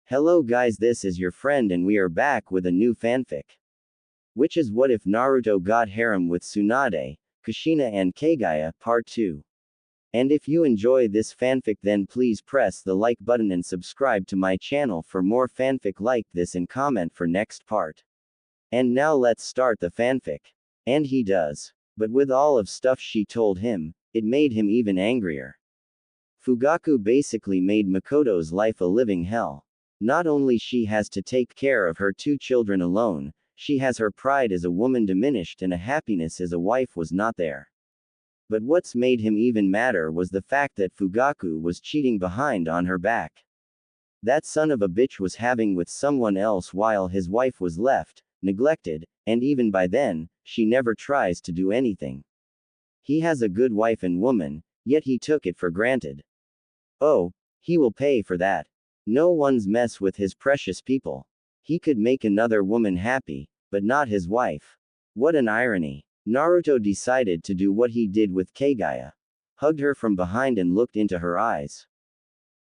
Hello guys, this is your friend and we are back with a new fanfic. Which is what if Naruto got harem with Tsunade, Kushina and Kaguya, part 2. And if you enjoy this fanfic then please press the like button and subscribe to my channel for more fanfic like this and comment for next part. And now let's start the fanfic. And he does. But with all of stuff she told him, it made him even angrier. Fugaku basically made Makoto's life a living hell. Not only she has to take care of her 2 children alone, she has her pride as a woman diminished and a happiness as a wife was not there. But what's made him even madder was the fact that Fugaku was cheating behind on her back. That son of a bitch was having with someone else while his wife was left, neglected, and even by then, she never tries to do anything. He has a good wife and woman, yet he took it for granted. Oh, he will pay for that. No one's mess with his precious people. He could make another woman happy, but not his wife. What an irony. Naruto decided to do what he did with Kaguya. Hugged her from behind and looked into her eyes.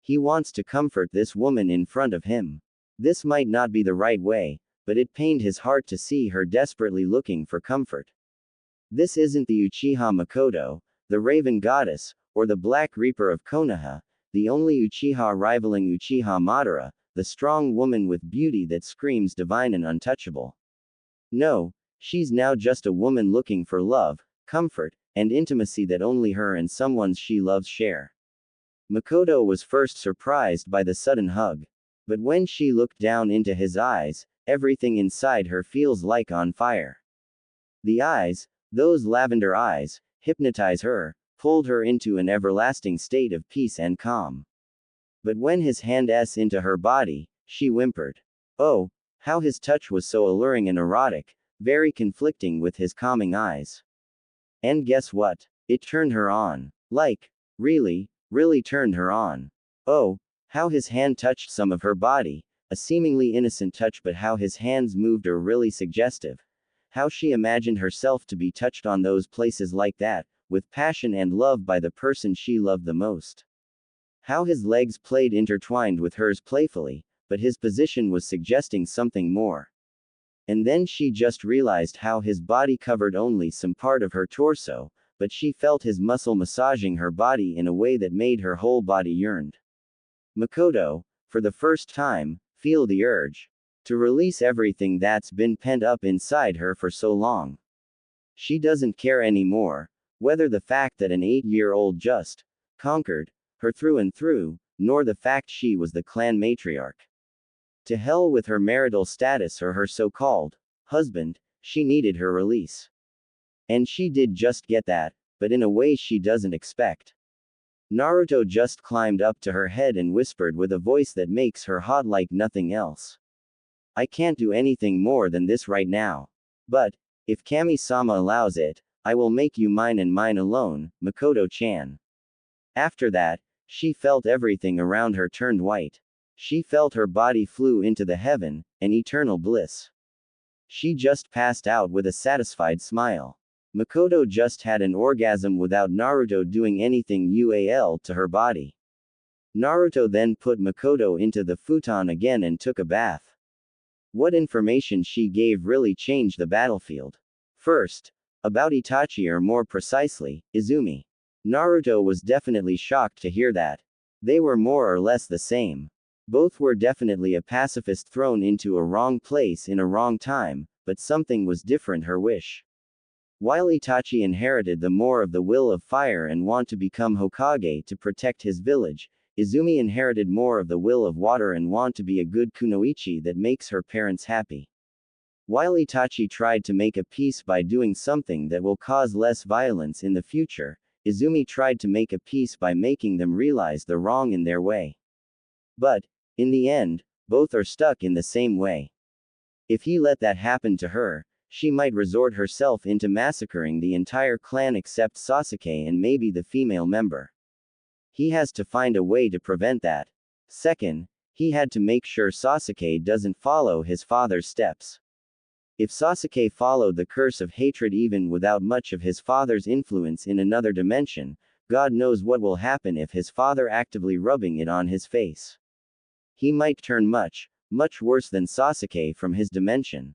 He wants to comfort this woman in front of him. This might not be the right way, but it pained his heart to see her desperately looking for comfort. This isn't the Uchiha Makoto, the Raven Goddess, or the Black Reaper of Konoha, the only Uchiha rivaling Uchiha Madara, the strong woman with beauty that screams divine and untouchable. No, she's now just a woman looking for love, comfort, and intimacy that only her and someone she loves share. Makoto was first surprised by the sudden hug. But when she looked down into his eyes, everything inside her feels like on fire. The eyes, those lavender eyes, hypnotize her, pulled her into an everlasting state of peace and calm. But when his hands into her body, she whimpered. Oh, how his touch was so alluring and erotic, very conflicting with his calming eyes. And guess what? It turned her on. Like, really turned her on. Oh, how his hand touched some of her body, a seemingly innocent touch, but how his hands moved are really suggestive. How she imagined herself to be touched on those places like that, with passion and love by the person she loved the most. How his legs played intertwined with hers playfully, but his position was suggesting something more. And then she just realized how his body covered only some part of her torso, but she felt his muscle massaging her body in a way that made her whole body yearned. Makoto, for the first time, feel the urge to release everything that's been pent up inside her for so long. She doesn't care anymore, whether the fact that an 8-year-old just conquered her through and through, nor the fact she was the clan matriarch. To hell with her marital status or her so-called husband, she needed her release. And she did just get that, but in a way she doesn't expect. Naruto just climbed up to her head and whispered with a voice that makes her hot like nothing else. I can't do anything more than this right now. But, if Kami-sama allows it, I will make you mine and mine alone, Makoto-chan. After that, she felt everything around her turned white. She felt her body flew into the heaven, an eternal bliss. She just passed out with a satisfied smile. Makoto just had an orgasm without Naruto doing anything to her body. Naruto then put Makoto into the futon again and took a bath. What information she gave really changed the battlefield. First, about Itachi, or more precisely, Izumi. Naruto was definitely shocked to hear that. They were more or less the same. Both were definitely a pacifist thrown into a wrong place in a wrong time, but something was different, her wish. While Itachi inherited the more of the will of fire and want to become Hokage to protect his village, Izumi inherited more of the will of water and want to be a good kunoichi that makes her parents happy. While Itachi tried to make a peace by doing something that will cause less violence in the future, Izumi tried to make a peace by making them realize the wrong in their way. But, in the end, both are stuck in the same way. If he let that happen to her, she might resort herself into massacring the entire clan except Sasuke and maybe the female member. He has to find a way to prevent that. Second, he had to make sure Sasuke doesn't follow his father's steps. If Sasuke followed the curse of hatred even without much of his father's influence in another dimension, God knows what will happen if his father actively rubbing it on his face. he might turn much, much worse than Sasuke from his dimension.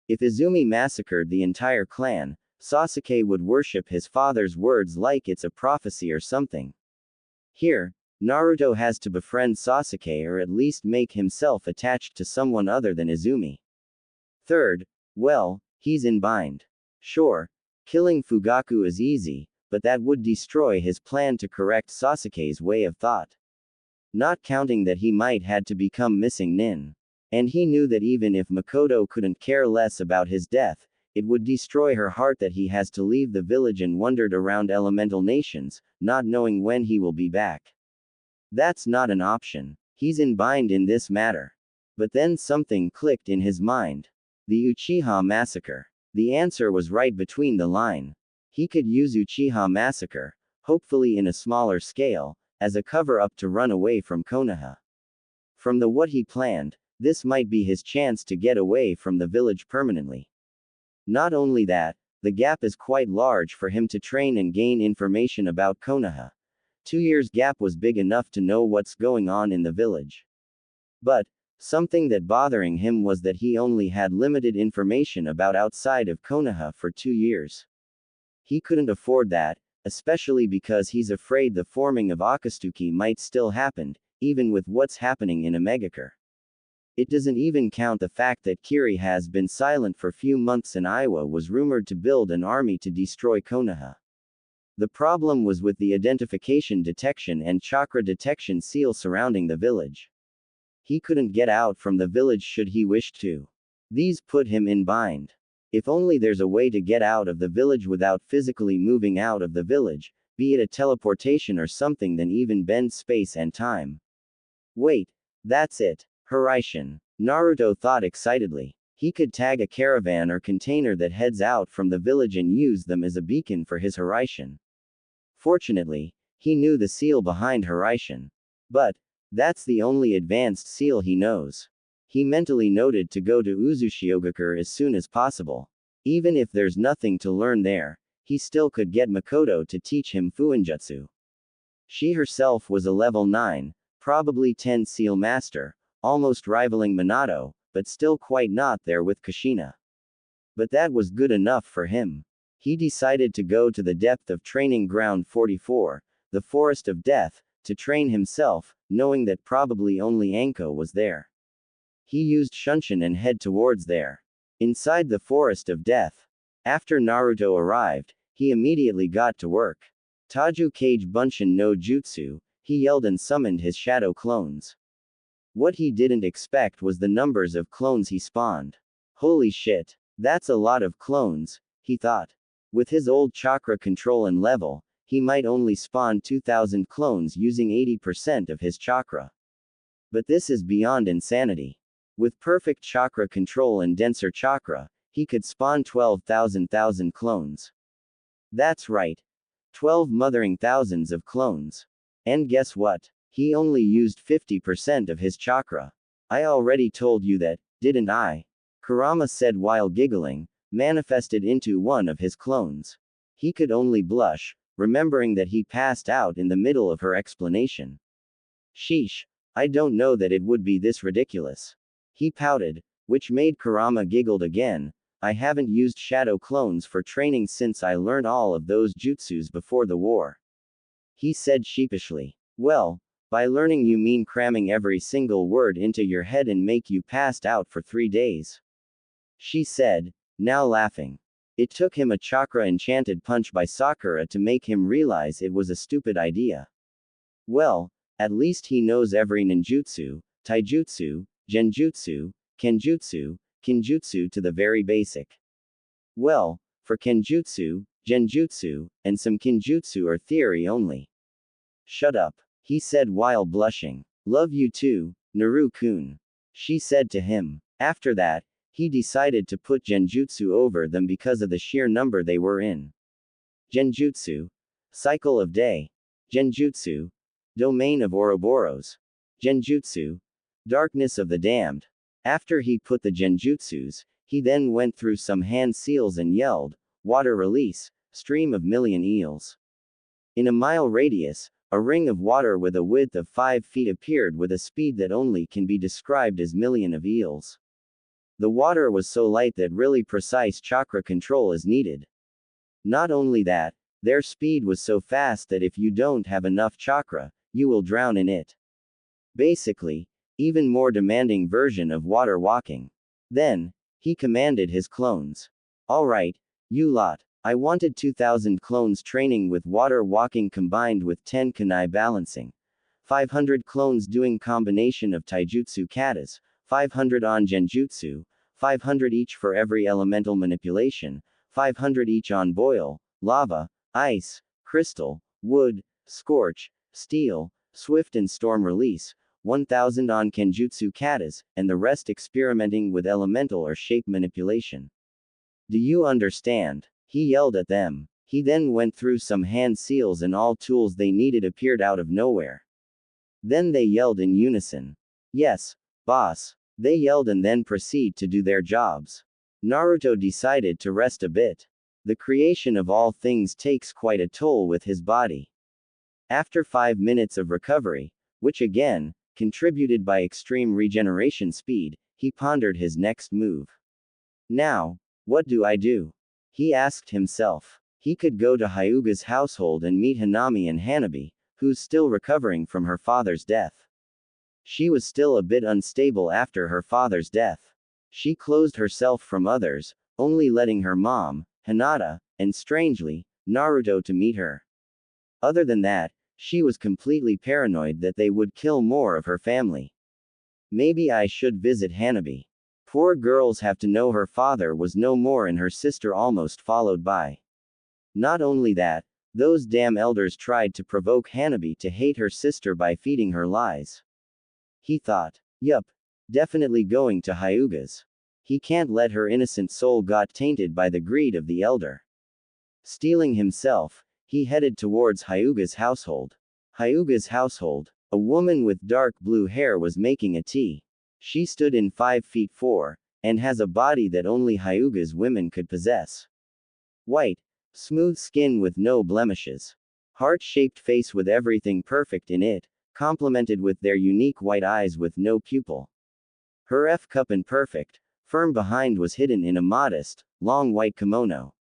If Izumi massacred the entire clan, Sasuke would worship his father's words like it's a prophecy or something. Here, Naruto has to befriend Sasuke or at least make himself attached to someone other than Izumi. Third, well, he's in bind. Sure, killing Fugaku is easy, but that would destroy his plan to correct Sasuke's way of thought. Not counting that he might had to become missing Nin. And he knew that even if Makoto couldn't care less about his death, it would destroy her heart that he has to leave the village and wandered around elemental nations, not knowing when he will be back. That's not an option. He's in bind in this matter. But then something clicked in his mind. The Uchiha massacre. The answer was right between the line. He could use Uchiha massacre, hopefully in a smaller scale, as a cover-up to run away from Konoha. From the what he planned, this might be his chance to get away from the village permanently. Not only that, the gap is quite large for him to train and gain information about Konoha. 2 years gap was big enough to know what's going on in the village. But, something that bothering him was that he only had limited information about outside of Konoha for 2 years. He couldn't afford that, especially because he's afraid the forming of Akatsuki might still happen, even with what's happening in Omegakure. It doesn't even count the fact that Kiri has been silent for few months and Iwa was rumored to build an army to destroy Konoha. The problem was with the identification detection and chakra detection seal surrounding the village. He couldn't get out from the village should he wish to. These put him in bind. If only there's a way to get out of the village without physically moving out of the village, be it a teleportation or something, then even bend space and time. Wait, that's it. Hiraishin. Naruto thought excitedly. He could tag a caravan or container that heads out from the village and use them as a beacon for his Hiraishin. Fortunately, he knew the seal behind Hiraishin. But, that's the only advanced seal he knows. He mentally noted to go to Uzushiogakure as soon as possible. Even if there's nothing to learn there, he still could get Makoto to teach him Fuinjutsu. She herself was a level 9, probably 10 seal master, almost rivaling Minato, but still quite not there with Kushina. But that was good enough for him. He decided to go to the depth of training ground 44, the Forest of Death, to train himself, knowing that probably only Anko was there. He used Shunshin and head towards there. Inside the Forest of Death. After Naruto arrived, he immediately got to work. Taju Kage Bunshin no Jutsu, he yelled and summoned his shadow clones. What he didn't expect was the numbers of clones he spawned. Holy shit, that's a lot of clones, he thought. With his old chakra control and level, he might only spawn 2,000 clones using 80% of his chakra. But this is beyond insanity. With perfect chakra control and denser chakra, he could spawn 12,000 clones. That's right. 12 mothering thousands of clones. And guess what? He only used 50% of his chakra. I already told you that, didn't I? Kurama said while giggling, manifested into one of his clones. He could only blush, remembering that he passed out in the middle of her explanation. Sheesh, I don't know that it would be this ridiculous. He pouted, which made Kurama giggled again. I haven't used shadow clones for training since I learned all of those jutsus before the war. He said sheepishly. Well, by learning you mean cramming every single word into your head and make you passed out for 3 days. She said, now laughing. It took him a chakra enchanted punch by Sakura to make him realize it was a stupid idea. Well, at least he knows every ninjutsu, taijutsu, genjutsu, kenjutsu, kinjutsu to the very basic. Well, for kenjutsu, genjutsu, and some kinjutsu are theory only. Shut up, he said while blushing. Love you too, Naru-kun. She said to him. After that, he decided to put genjutsu over them because of the sheer number they were in. Genjutsu. Cycle of Day. Genjutsu. Domain of Ouroboros. Genjutsu. Darkness of the Damned. After he put the genjutsus, he then went through some hand seals and yelled, water release, stream of million eels. In a mile radius, A ring of water with a width of 5 feet appeared with a speed that only can be described as million of eels. The water was so light that really precise chakra control is needed. Not only that, their speed was so fast that if you don't have enough chakra, you will drown in it. Basically, even more demanding version of water walking. Then, he commanded his clones. Alright, you lot. I wanted 2000 clones training with water walking combined with 10 kunai balancing. 500 clones doing combination of taijutsu katas, 500 on genjutsu, 500 each for every elemental manipulation, 500 each on boil, lava, ice, crystal, wood, scorch, steel, swift and storm release, 1000 on kenjutsu katas, and the rest experimenting with elemental or shape manipulation. Do you understand? He yelled at them. He then went through some hand seals and all tools they needed appeared out of nowhere. Then they yelled in unison. Yes, boss. They yelled and then proceed to do their jobs. Naruto decided to rest a bit. The creation of all things takes quite a toll with his body. After 5 minutes of recovery, which again, contributed by extreme regeneration speed, he pondered his next move. Now, what do I do? He asked himself. He could go to Hyuga's household and meet Hanami and Hanabi, who's still recovering from her father's death. She was still a bit unstable after her father's death. She closed herself from others, only letting her mom, Hinata, and strangely, Naruto to meet her. Other than that, she was completely paranoid that they would kill more of her family. Maybe I should visit Hanabi. Poor girls have to know her father was no more and her sister almost followed by. Not only that, those damn elders tried to provoke Hanabi to hate her sister by feeding her lies. He thought. Yup. Definitely going to Hyuga's. He can't let her innocent soul got tainted by the greed of the elder. Steeling himself, he headed towards Hyuga's household. Hyuga's household. A woman with dark blue hair was making a tea. She stood in 5 feet 4, and has a body that only Hyuga's women could possess. White, smooth skin with no blemishes. Heart-shaped face with everything perfect in it, complemented with their unique white eyes with no pupil. Her F-cup and perfect, firm behind was hidden in a modest, long white kimono.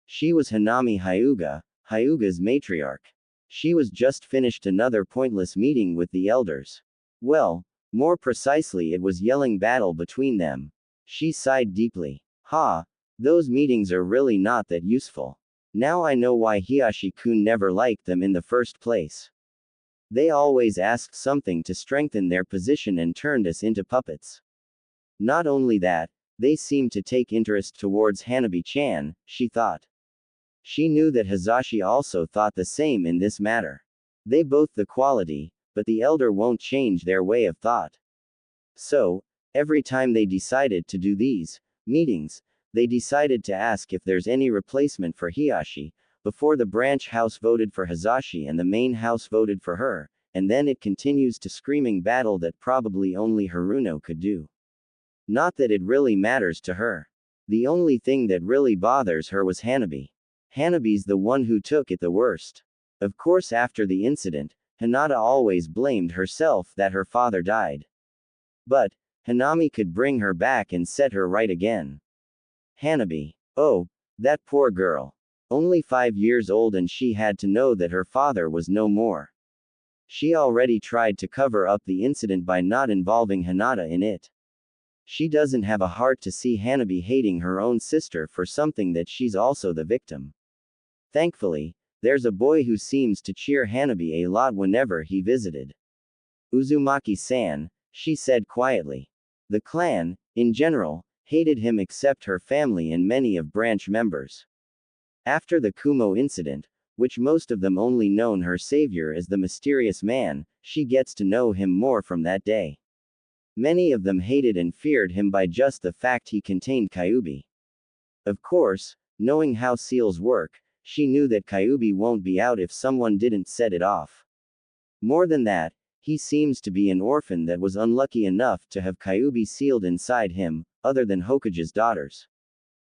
She was Hanami Hyuga, Hyuga's matriarch. She was just finished another pointless meeting with the elders. Well, more precisely it was yelling battle between them. She sighed deeply. Ha, those meetings are really not that useful. Now I know why Hiyashi-kun never liked them in the first place. They always asked something to strengthen their position and turned us into puppets. Not only that, they seemed to take interest towards Hanabi-chan, she thought. She knew that Hizashi also thought the same in this matter. They both the quality, but the elder won't change their way of thought. So, every time they decided to do these meetings, they decided to ask if there's any replacement for Hiyashi, before the branch house voted for Hizashi and the main house voted for her, and then it continues to screaming battle that probably only Haruno could do. Not that it really matters to her. The only thing that really bothers her was Hanabi. Hanabi's the one who took it the worst. Of course, after the incident, Hinata always blamed herself that her father died. But, Hanami could bring her back and set her right again. Hanabi. Oh, that poor girl. Only 5 years old and she had to know that her father was no more. She already tried to cover up the incident by not involving Hinata in it. She doesn't have a heart to see Hanabi hating her own sister for something that she's also the victim. Thankfully, there's a boy who seems to cheer Hanabi a lot whenever he visited. Uzumaki-san, she said quietly. The clan, in general, hated him except her family and many of branch members. After the Kumo incident, which most of them only known her savior as the mysterious man, she gets to know him more from that day. Many of them hated and feared him by just the fact he contained Kyuubi. Of course, knowing how seals work, she knew that Kyuubi won't be out if someone didn't set it off. More than that, he seems to be an orphan that was unlucky enough to have Kyuubi sealed inside him, other than Hokage's daughters.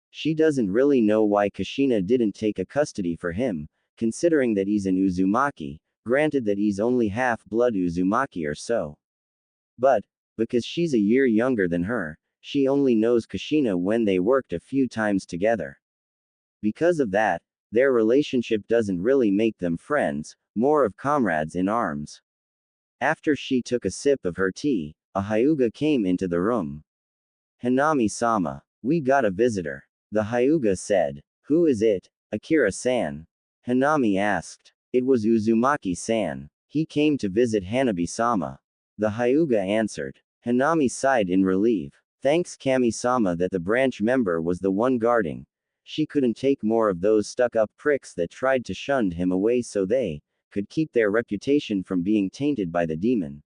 She doesn't really know why Kushina didn't take a custody for him, considering that he's an Uzumaki, granted that he's only half-blood Uzumaki or so. But, because she's a year younger than her, she only knows Kushina when they worked a few times together. Because of that, their relationship doesn't really make them friends, more of comrades in arms. After she took a sip of her tea, a Hyuga came into the room. Hanami-sama, we got a visitor. The Hyuga said. Who is it? Akira-san. Hanami asked. It was Uzumaki-san. He came to visit Hanabi-sama. The Hyuga answered. Hanami sighed in relief. Thanks Kami-sama that the branch member was the one guarding. She couldn't take more of those stuck-up pricks that tried to shun him away so they could keep their reputation from being tainted by the demon.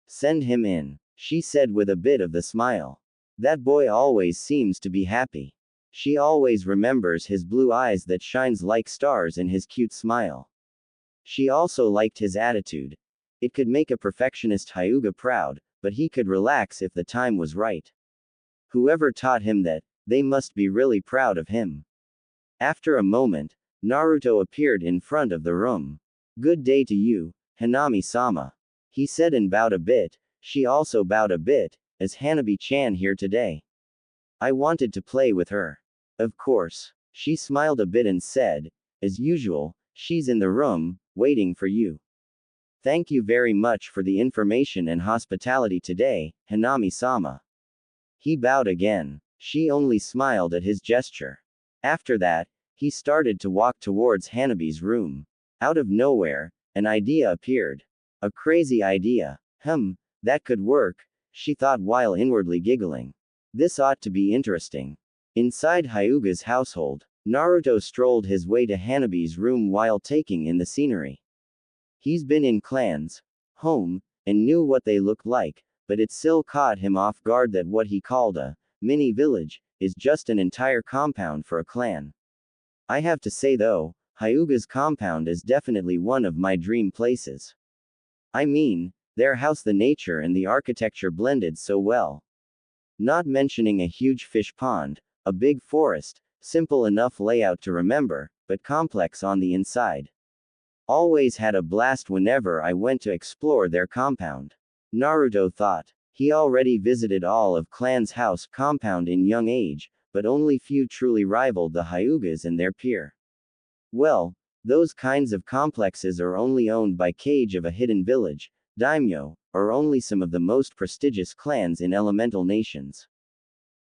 Send him in, she said with a bit of the smile. That boy always seems to be happy. She always remembers his blue eyes that shines like stars in his cute smile. She also liked his attitude. It could make a perfectionist Hyuga proud, but he could relax if the time was right. Whoever taught him that, they must be really proud of him. After a moment, Naruto appeared in front of the room. Good day to you, Hanami-sama. He said and bowed a bit. She also bowed a bit. Is Hanabi-chan here today? I wanted to play with her. Of course. She smiled a bit and said, as usual, she's in the room, waiting for you. Thank you very much for the information and hospitality today, Hanami-sama. He bowed again. She only smiled at his gesture. After that, he started to walk towards Hanabi's room. Out of nowhere, an idea appeared. A crazy idea. That could work, she thought while inwardly giggling. This ought to be interesting. Inside Hyuga's household, Naruto strolled his way to Hanabi's room while taking in the scenery. He's been in clans, home, and knew what they looked like, but it still caught him off guard that what he called a mini village is just an entire compound for a clan. I have to say though, Hyuga's compound is definitely one of my dream places. I mean, their house, the nature and the architecture blended so well. Not mentioning a huge fish pond, a big forest, simple enough layout to remember, but complex on the inside. Always had a blast whenever I went to explore their compound. Naruto thought. He already visited all of Clan's house compound in young age, but only few truly rivaled the Hyugas and their peer. Well, those kinds of complexes are only owned by Kage of a hidden village, daimyo, or only some of the most prestigious clans in elemental nations.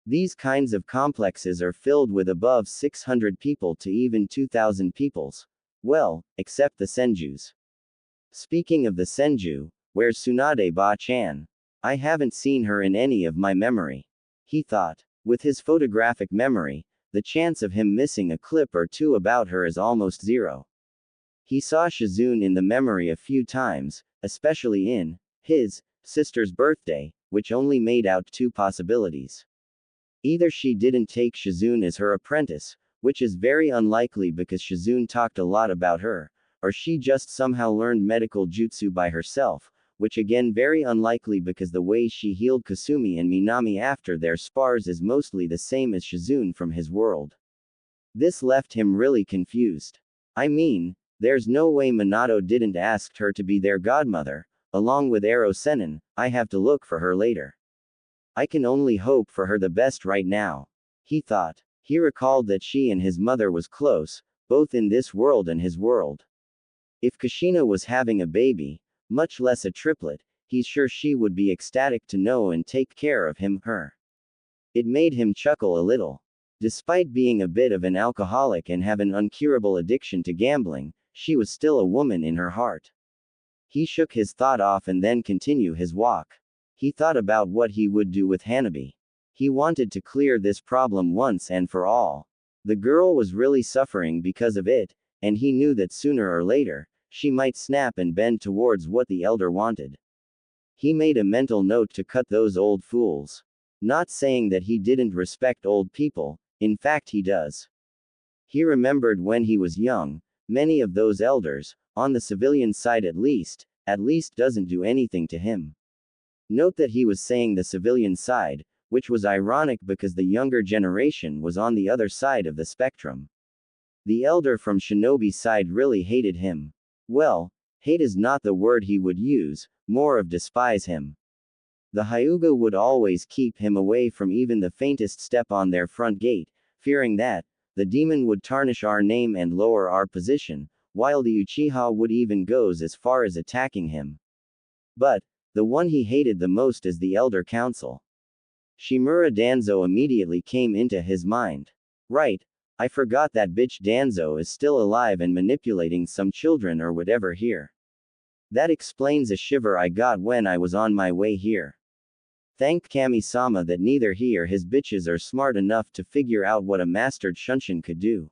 These kinds of complexes are filled with above 600 people to even 2,000 peoples. Well, except the Senjus. Speaking of the Senju, where's Tsunade Ba-chan? I haven't seen her in any of my memory. He thought. With his photographic memory, the chance of him missing a clip or two about her is almost zero. He saw Shizune in the memory a few times, especially in his sister's birthday, which only made out two possibilities. Either she didn't take Shizune as her apprentice, which is very unlikely because Shizune talked a lot about her, or she just somehow learned medical jutsu by herself, which again very unlikely because the way she healed Kasumi and Minami after their spars is mostly the same as Shizune from his world. This left him really confused. I mean, there's no way Minato didn't ask her to be their godmother, along with Ero Sennin. I have to look for her later. I can only hope for her the best right now. He thought. He recalled that she and his mother was close, both in this world and his world. If Kushina was having a baby, much less a triplet, he's sure she would be ecstatic to know and take care of him, her. It made him chuckle a little. Despite being a bit of an alcoholic and have an incurable addiction to gambling, she was still a woman in her heart. He shook his thought off and then continued his walk. He thought about what he would do with Hanabi. He wanted to clear this problem once and for all. The girl was really suffering because of it, and he knew that sooner or later, she might snap and bend towards what the elder wanted. He made a mental note to cut those old fools. Not saying that he didn't respect old people, in fact he does. He remembered when he was young, many of those elders, on the civilian side at least doesn't do anything to him. Note that he was saying the civilian side, which was ironic because the younger generation was on the other side of the spectrum. The elder from Shinobi's side really hated him. Well, Hate is not the word he would use, more of despise him. The Hyuga would always keep him away from even the faintest step on their front gate, fearing that the demon would tarnish our name and lower our position, while the Uchiha would even goes as far as attacking him. But the one he hated the most is the Elder Council. Shimura Danzo immediately came into his mind. Right, I forgot that bitch Danzo is still alive and manipulating some children or whatever here. That explains a shiver I got when I was on my way here. Thank Kami-sama that neither he or his bitches are smart enough to figure out what a mastered Shunshin could do.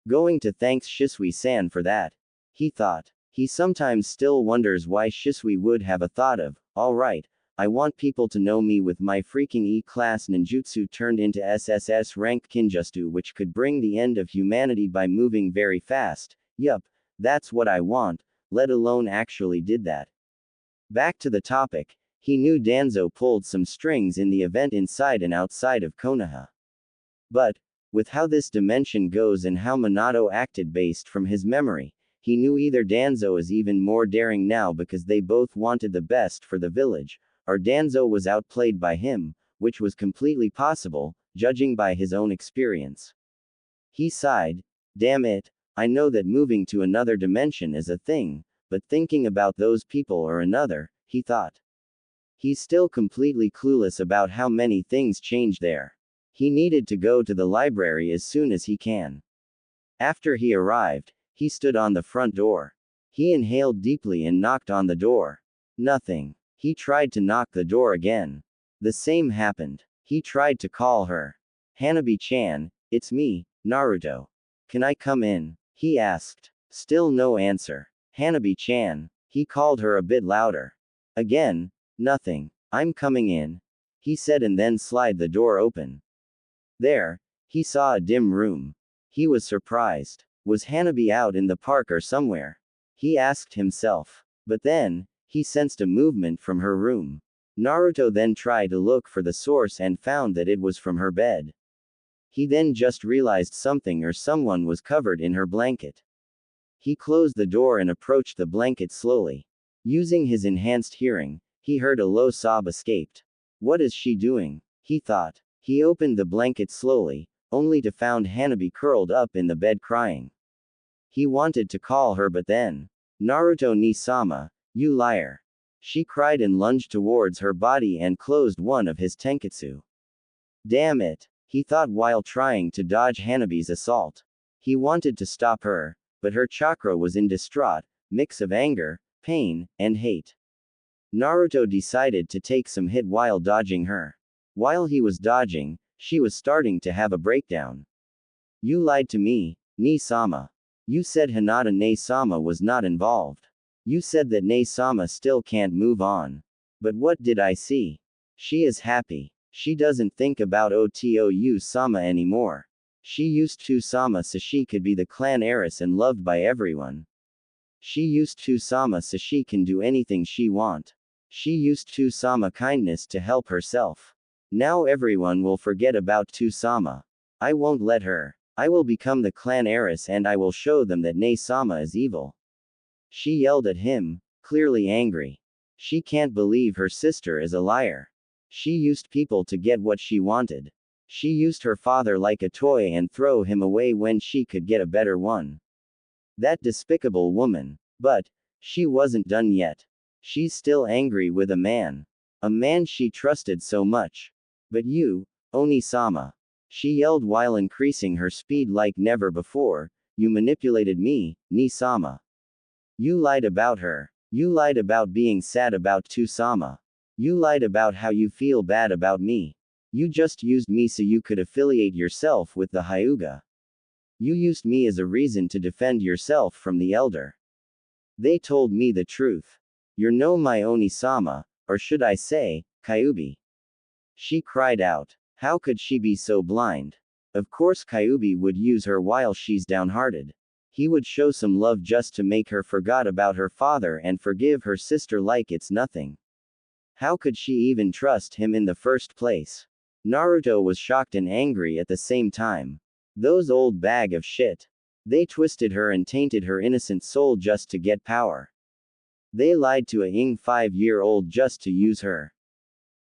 Going to thanks Shisui-san for that. He thought. He sometimes still wonders why Shisui would have a thought of, alright, I want people to know me with my freaking E-class ninjutsu turned into SSS ranked kinjutsu which could bring the end of humanity by moving very fast. Yup, that's what I want, let alone actually did that. Back to the topic. He knew Danzo pulled some strings in the event inside and outside of Konoha. But, with how this dimension goes and how Minato acted based from his memory, he knew either Danzo is even more daring now because they both wanted the best for the village, or Danzo was outplayed by him, which was completely possible, judging by his own experience. He sighed, damn it, I know that moving to another dimension is a thing, but thinking about those people or another, he thought. He's still completely clueless about how many things change there. He needed to go to the library as soon as he can. After he arrived, he stood on the front door. He inhaled deeply and knocked on the door. Nothing. He tried to knock the door again. The same happened. He tried to call her. Hanabi-chan, it's me, Naruto. Can I come in? He asked. Still no answer. Hanabi-chan. He called her a bit louder. Again. Nothing. I'm coming in. He said and then slid the door open. There, he saw a dim room. He was surprised. Was Hanabi out in the park or somewhere? He asked himself. But then, he sensed a movement from her room. Naruto then tried to look for the source and found that it was from her bed. He then just realized something or someone was covered in her blanket. He closed the door and approached the blanket slowly. Using his enhanced hearing, he heard a low sob escaped. What is she doing? He thought. He opened the blanket slowly, only to found Hanabi curled up in the bed crying. He wanted to call her but then. Naruto ni-sama, you liar. She cried and lunged towards her body and closed one of his tenketsu. Damn it, he thought while trying to dodge Hanabi's assault. He wanted to stop her, but her chakra was in distraught, mix of anger, pain, and hate. Naruto decided to take some hit while dodging her. While he was dodging, she was starting to have a breakdown. You lied to me, ni-sama. You said Hinata ne-sama was not involved. You said that ne-sama still can't move on. But what did I see? She is happy. She doesn't think about Otou-sama anymore. She used to sama so she could be the clan heiress and loved by everyone. She used to sama so she can do anything she want. She used to-sama kindness to help herself. Now everyone will forget about to-sama. I won't let her. I will become the clan heiress and I will show them that ne-sama is evil. She yelled at him, clearly angry. She can't believe her sister is a liar. She used people to get what she wanted. She used her father like a toy and throw him away when she could get a better one. That despicable woman. But she wasn't done yet. She's still angry with a man. A man she trusted so much. But you, Oni-sama. She yelled while increasing her speed like never before, you manipulated me, ni-sama. You lied about her. You lied about being sad about to-sama. You lied about how you feel bad about me. You just used me so you could affiliate yourself with the Hyuga. You used me as a reason to defend yourself from the elder. They told me the truth. You're no my Oni-sama, or should I say, Kyubi. She cried out. How could she be so blind? Of course Kyubi would use her while she's downhearted. He would show some love just to make her forget about her father and forgive her sister like it's nothing. How could she even trust him in the first place? Naruto was shocked and angry at the same time. Those old bag of shit. They twisted her and tainted her innocent soul just to get power. They lied to a young 5-year-old just to use her.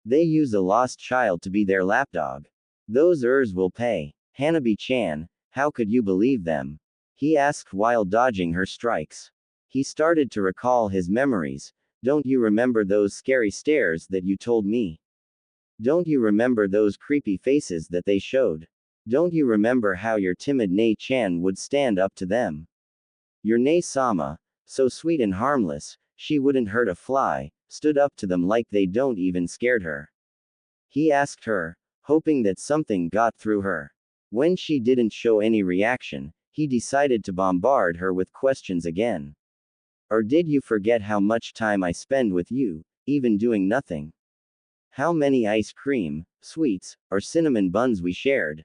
They use a lost child to be their lapdog. Those will pay. Hanabi-chan, how could you believe them? He asked while dodging her strikes. He started to recall his memories. Don't you remember those scary stares that you told me? Don't you remember those creepy faces that they showed? Don't you remember how your timid Nei-chan would stand up to them? Your Nei-sama, so sweet and harmless, she wouldn't hurt a fly, stood up to them like they don't even scared her. He asked her, hoping that something got through her. When she didn't show any reaction, he decided to bombard her with questions again. Or did you forget how much time I spend with you, even doing nothing? How many ice cream, sweets, or cinnamon buns we shared?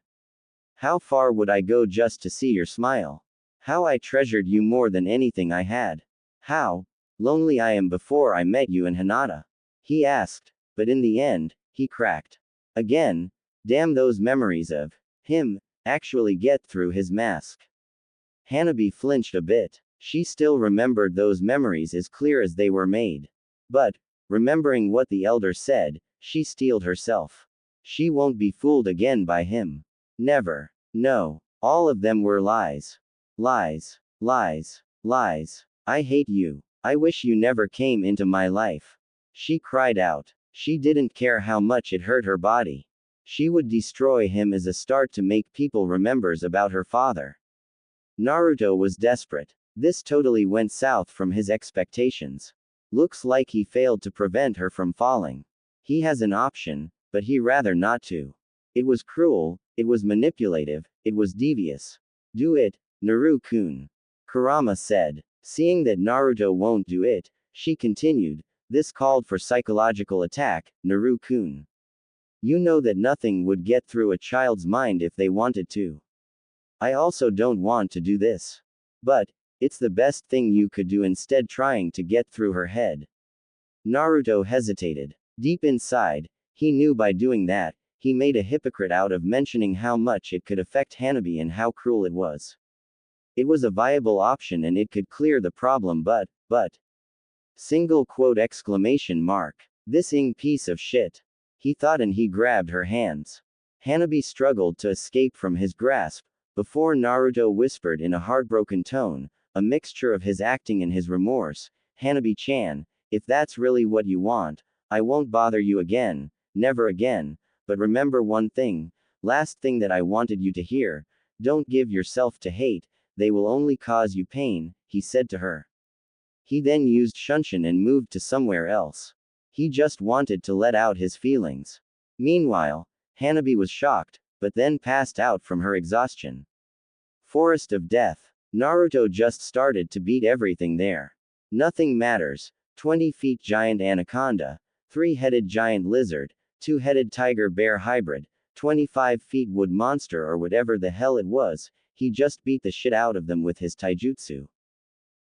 How far would I go just to see your smile? How I treasured you more than anything I had. How lonely I am before I met you in Hinata. He asked, but in the end, he cracked. Again, damn those memories of him actually get through his mask. Hanabi flinched a bit. She still remembered those memories as clear as they were made. But, remembering what the elder said, she steeled herself. She won't be fooled again by him. Never. No. All of them were lies. Lies. Lies. Lies. I hate you. I wish you never came into my life. She cried out. She didn't care how much it hurt her body. She would destroy him as a start to make people remembers about her father. Naruto was desperate. This totally went south from his expectations. Looks like he failed to prevent her from falling. He has an option, but he rather not to. It was cruel, it was manipulative, it was devious. Do it, Naru-kun. Kurama said. Seeing that Naruto won't do it, she continued, this called for psychological attack, Naru-kun. You know that nothing would get through a child's mind if they wanted to. I also don't want to do this. But, it's the best thing you could do instead trying to get through her head. Naruto hesitated. Deep inside, he knew by doing that, he made a hypocrite out of mentioning how much it could affect Hanabi and how cruel it was. It was a viable option and it could clear the problem but. Single quote exclamation mark. This piece of shit. He thought and he grabbed her hands. Hanabi struggled to escape from his grasp, before Naruto whispered in a heartbroken tone, a mixture of his acting and his remorse, Hanabi-chan, if that's really what you want, I won't bother you again, never again, but remember one thing, last thing that I wanted you to hear, don't give yourself to hate, they will only cause you pain, he said to her. He then used Shunshin and moved to somewhere else. He just wanted to let out his feelings. Meanwhile, Hanabi was shocked, but then passed out from her exhaustion. Forest of Death. Naruto just started to beat everything there. Nothing matters. 20 feet giant anaconda, 3-headed giant lizard, 2-headed tiger bear hybrid, 25 feet wood monster or whatever the hell it was, he just beat the shit out of them with his taijutsu.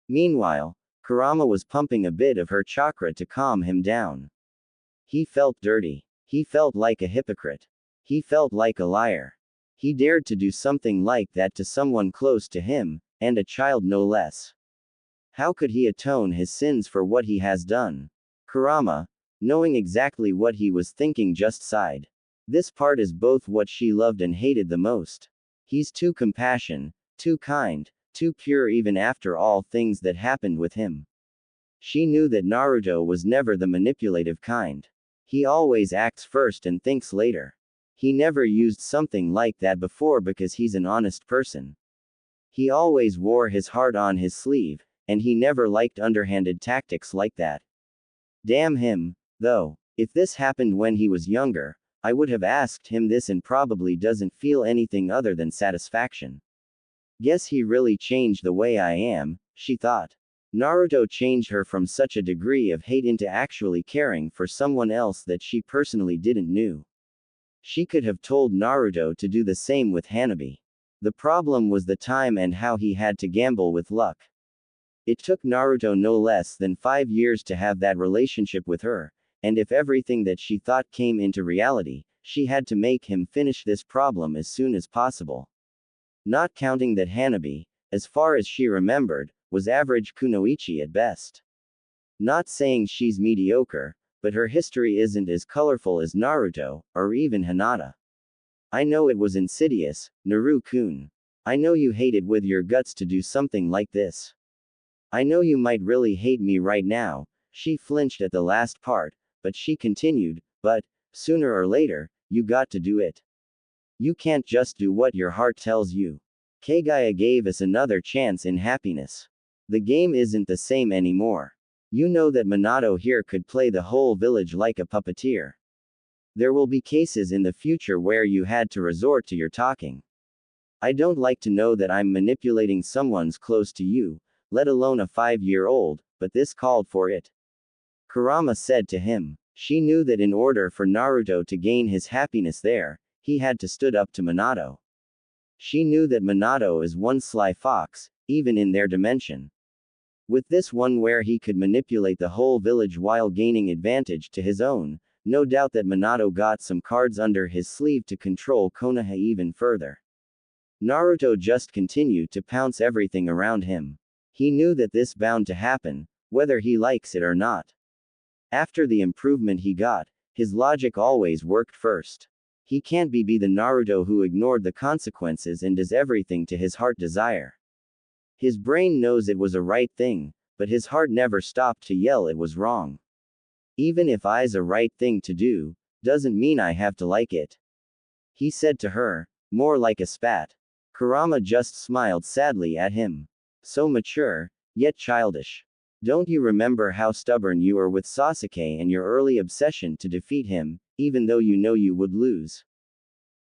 Meanwhile, Kurama was pumping a bit of her chakra to calm him down. He felt dirty. He felt like a hypocrite. He felt like a liar. He dared to do something like that to someone close to him, and a child no less. How could he atone his sins for what he has done? Kurama, knowing exactly what he was thinking, just sighed. This part is both what she loved and hated the most. He's too compassionate, too kind, too pure even after all things that happened with him. She knew that Naruto was never the manipulative kind. He always acts first and thinks later. He never used something like that before because he's an honest person. He always wore his heart on his sleeve, and he never liked underhanded tactics like that. Damn him, though. If this happened when he was younger, I would have asked him this and probably doesn't feel anything other than satisfaction. Guess he really changed the way I am, she thought. Naruto changed her from such a degree of hate into actually caring for someone else that she personally didn't knew. She could have told Naruto to do the same with Hanabi. The problem was the time and how he had to gamble with luck. It took Naruto no less than 5 years to have that relationship with her, and if everything that she thought came into reality, she had to make him finish this problem as soon as possible. Not counting that Hanabi, as far as she remembered, was average kunoichi at best. Not saying she's mediocre, but her history isn't as colorful as Naruto, or even Hinata. I know it was insidious, Naru-kun. I know you hated with your guts to do something like this. I know you might really hate me right now. She flinched at the last part, but she continued, but, sooner or later, you got to do it. You can't just do what your heart tells you. Kaguya gave us another chance in happiness. The game isn't the same anymore. You know that Minato here could play the whole village like a puppeteer. There will be cases in the future where you had to resort to your talking. I don't like to know that I'm manipulating someone's close to you, let alone a 5-year-old, but this called for it. Kurama said to him. She knew that in order for Naruto to gain his happiness there, he had to stood up to Minato. She knew that Minato is one sly fox, even in their dimension. With this one where he could manipulate the whole village while gaining advantage to his own, no doubt that Minato got some cards under his sleeve to control Konoha even further. Naruto just continued to pounce everything around him. He knew that this bound to happen, whether he likes it or not. After the improvement he got, his logic always worked first. He can't be the Naruto who ignored the consequences and does everything to his heart desire. His brain knows it was a right thing, but his heart never stopped to yell it was wrong. Even if I's a right thing to do, doesn't mean I have to like it. He said to her, more like a spat. Kurama just smiled sadly at him. So mature, yet childish. Don't you remember how stubborn you were with Sasuke and your early obsession to defeat him, even though you know you would lose?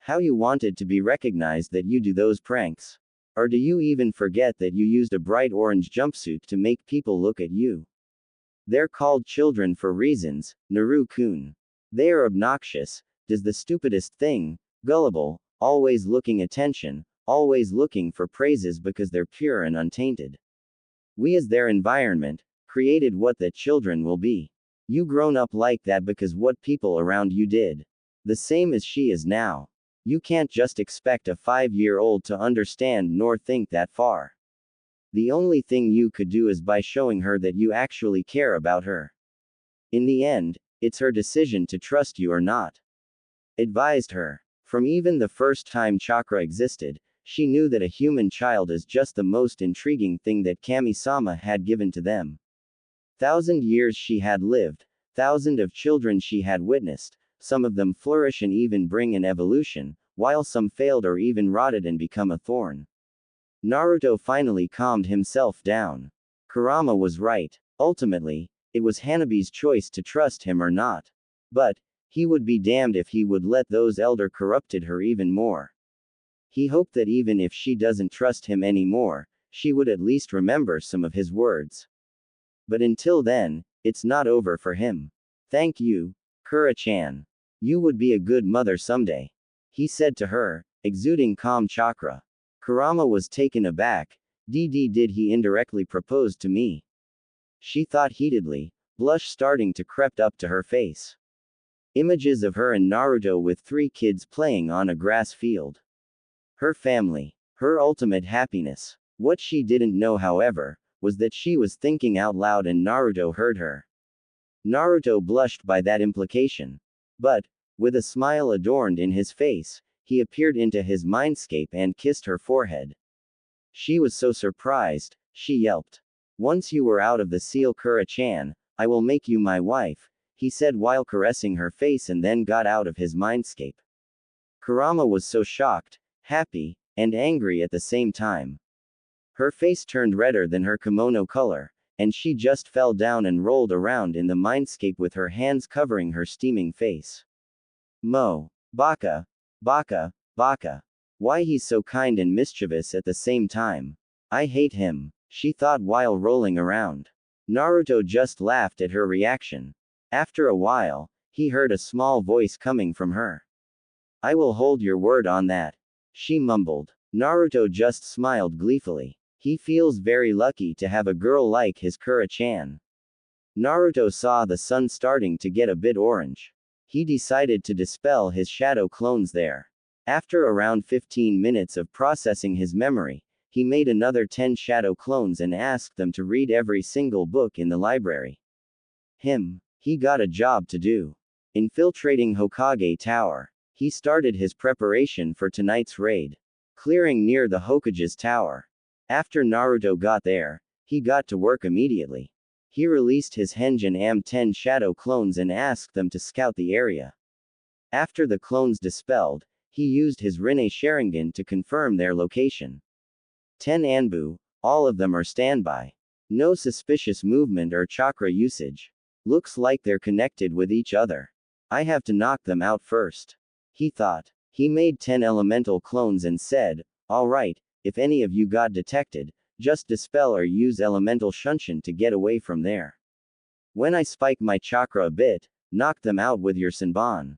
How you wanted to be recognized that you do those pranks? Or do you even forget that you used a bright orange jumpsuit to make people look at you? They're called children for reasons, Naru-kun. They are obnoxious, does the stupidest thing, gullible, always looking attention, always looking for praises because they're pure and untainted. We as their environment, created what the children will be. You grown up like that because what people around you did. The same as she is now. You can't just expect a 5-year-old to understand nor think that far. The only thing you could do is by showing her that you actually care about her. In the end, it's her decision to trust you or not. Advised her. From even the first time chakra existed, she knew that a human child is just the most intriguing thing that Kami-sama had given to them. 1,000 years she had lived, thousands of children she had witnessed, some of them flourish and even bring an evolution, while some failed or even rotted and become a thorn. Naruto finally calmed himself down. Kurama was right. Ultimately, it was Hanabi's choice to trust him or not. But, he would be damned if he would let those elder corrupted her even more. He hoped that even if she doesn't trust him anymore, she would at least remember some of his words. But until then, it's not over for him. Thank you, Kura-chan. You would be a good mother someday. He said to her, exuding calm chakra. Kurama was taken aback. Did he indirectly propose to me? She thought heatedly, blush starting to creep up to her face. Images of her and Naruto with 3 kids playing on a grass field. Her family. Her ultimate happiness. What she didn't know, however, was that she was thinking out loud and Naruto heard her. Naruto blushed by that implication. But, with a smile adorned in his face, he appeared into his mindscape and kissed her forehead. She was so surprised, she yelped. Once you were out of the seal, Kura-chan, I will make you my wife, he said while caressing her face, and then got out of his mindscape. Kurama was so shocked, happy, and angry at the same time. Her face turned redder than her kimono color, and she just fell down and rolled around in the mindscape with her hands covering her steaming face. Baka. Baka. Why he's so kind and mischievous at the same time. I hate him, she thought while rolling around. Naruto just laughed at her reaction. After a while, he heard a small voice coming from her. I will hold your word on that, she mumbled. Naruto just smiled gleefully. He feels very lucky to have a girl like his Kura-chan. Naruto saw the sun starting to get a bit orange. He decided to dispel his shadow clones there. After around 15 minutes of processing his memory, he made another 10 shadow clones and asked them to read every single book in the library. He got a job to do. Infiltrating Hokage Tower. He started his preparation for tonight's raid. Clearing near the Hokage's tower. After Naruto got there, he got to work immediately. He released his Henjin Am-10 shadow clones and asked them to scout the area. After the clones dispelled, he used his Rinne Sharingan to confirm their location. 10 Anbu, all of them are standby. No suspicious movement or chakra usage. Looks like they're connected with each other. I have to knock them out first. He thought. He made 10 elemental clones and said, alright, if any of you got detected, just dispel or use elemental shunshin to get away from there. When I spike my chakra a bit, knock them out with your Senbon.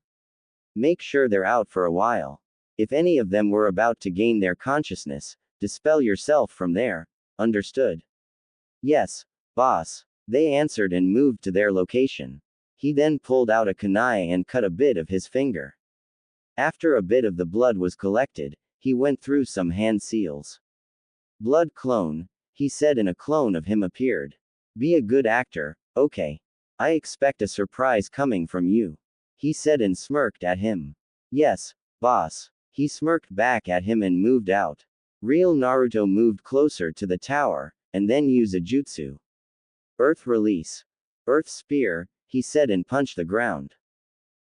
Make sure they're out for a while. If any of them were about to gain their consciousness, dispel yourself from there. Understood? Yes, boss. They answered and moved to their location. He then pulled out a kunai and cut a bit of his finger. After a bit of the blood was collected, he went through some hand seals. Blood clone, he said, and a clone of him appeared. Be a good actor, okay. I expect a surprise coming from you. He said and smirked at him. Yes, boss. He smirked back at him and moved out. Real Naruto moved closer to the tower, and then used a jutsu. Earth release. Earth spear, he said and punched the ground.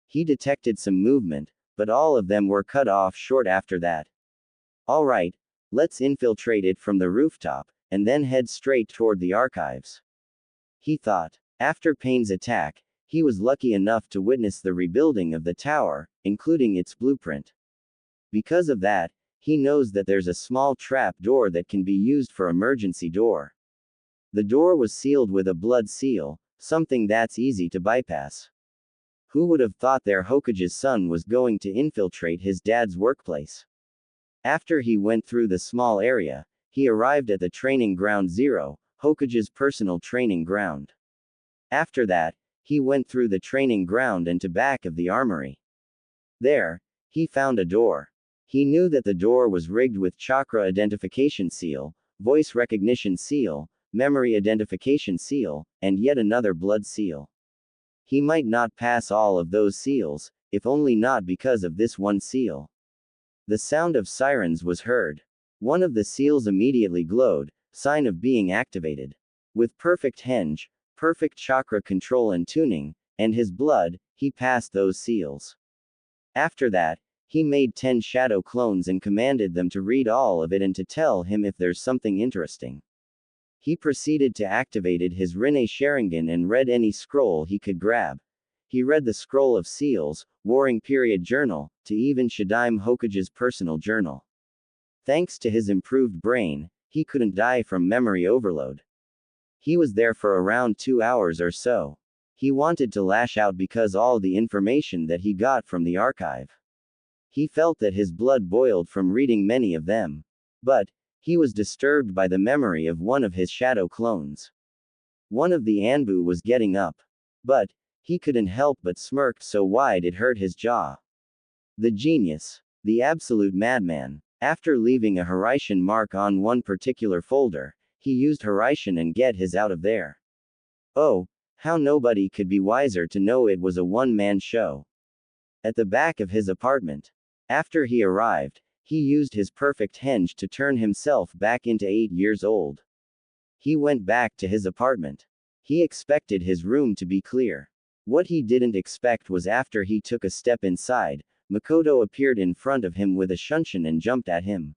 He detected some movement, but all of them were cut off short after that. Alright, let's infiltrate it from the rooftop, and then head straight toward the archives. He thought. After Pain's attack, he was lucky enough to witness the rebuilding of the tower, including its blueprint. Because of that, he knows that there's a small trap door that can be used for emergency door. The door was sealed with a blood seal, something that's easy to bypass. Who would have thought their Hokage's son was going to infiltrate his dad's workplace? After he went through the small area, he arrived at the training ground 0, Hokage's personal training ground. After that, he went through the training ground and to back of the armory. There, he found a door. He knew that the door was rigged with chakra identification seal, voice recognition seal, memory identification seal, and yet another blood seal. He might not pass all of those seals, if only not because of this one seal. The sound of sirens was heard. One of the seals immediately glowed, sign of being activated. With perfect henge, perfect chakra control and tuning, and his blood, he passed those seals. After that, he made 10 shadow clones and commanded them to read all of it and to tell him if there's something interesting. He proceeded to activated his Rinne Sharingan and read any scroll he could grab. He read the scroll of seals, Warring Period Journal, to even Shadaime Hokage's personal journal. Thanks to his improved brain, he couldn't die from memory overload. He was there for around 2 hours or so. He wanted to lash out because all the information that he got from the archive. He felt that his blood boiled from reading many of them. But, he was disturbed by the memory of one of his shadow clones. One of the Anbu was getting up. But, he couldn't help but smirk so wide it hurt his jaw. The genius. The absolute madman. After leaving a Hiraishin mark on one particular folder, he used Hiraishin and get his out of there. Oh, how nobody could be wiser to know it was a one-man show. At the back of his apartment. After he arrived, he used his perfect henge to turn himself back into 8 years old. He went back to his apartment. He expected his room to be clear. What he didn't expect was after he took a step inside, Makoto appeared in front of him with a shunshin and jumped at him.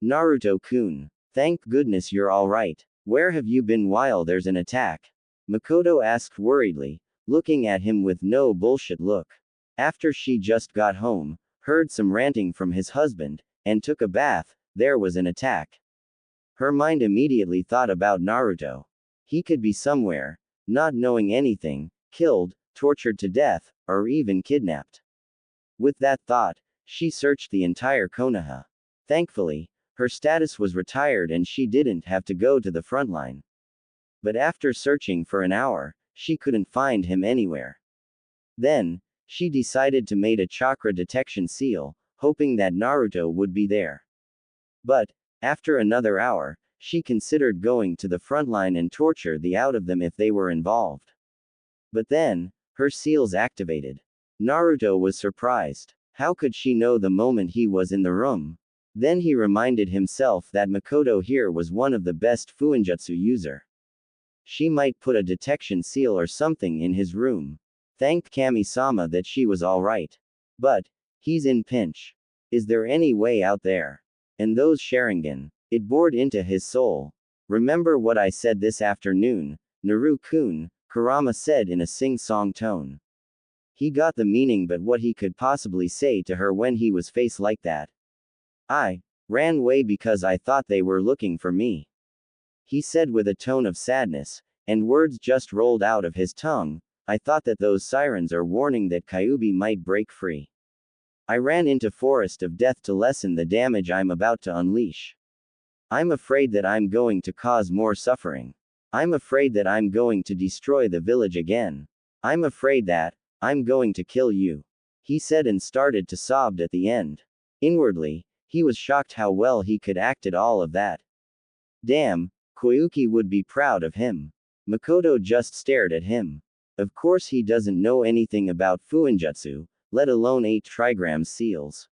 Naruto-kun. Thank goodness you're alright. Where have you been while there's an attack? Makoto asked worriedly, looking at him with no bullshit look. After she just got home, heard some ranting from his husband, and took a bath, there was an attack. Her mind immediately thought about Naruto. He could be somewhere, not knowing anything, killed, tortured to death, or even kidnapped. With that thought, she searched the entire Konoha. Thankfully, her status was retired and she didn't have to go to the front line. But after searching for an hour, she couldn't find him anywhere. Then, she decided to make a chakra detection seal, hoping that Naruto would be there. But, after another hour, she considered going to the front line and torture the out of them if they were involved. But then, her seals activated. Naruto was surprised. How could she know the moment he was in the room? Then he reminded himself that Makoto here was one of the best Fuinjutsu user. She might put a detection seal or something in his room. Thanked Kami-sama that she was alright. But, he's in pinch. Is there any way out there? And those Sharingan. It bored into his soul. Remember what I said this afternoon, Naru-kun, Kurama said in a sing-song tone. He got the meaning, but what he could possibly say to her when he was faced like that. I ran away because I thought they were looking for me. He said with a tone of sadness, and words just rolled out of his tongue. I thought that those sirens are warning that Kyuubi might break free. I ran into Forest of Death to lessen the damage I'm about to unleash. I'm afraid that I'm going to cause more suffering. I'm afraid that I'm going to destroy the village again. I'm afraid that I'm going to kill you. He said and started to sob at the end. Inwardly, he was shocked how well he could act at all of that. Damn, Koyuki would be proud of him. Makoto just stared at him. Of course he doesn't know anything about Fuinjutsu, let alone 8 trigram seals.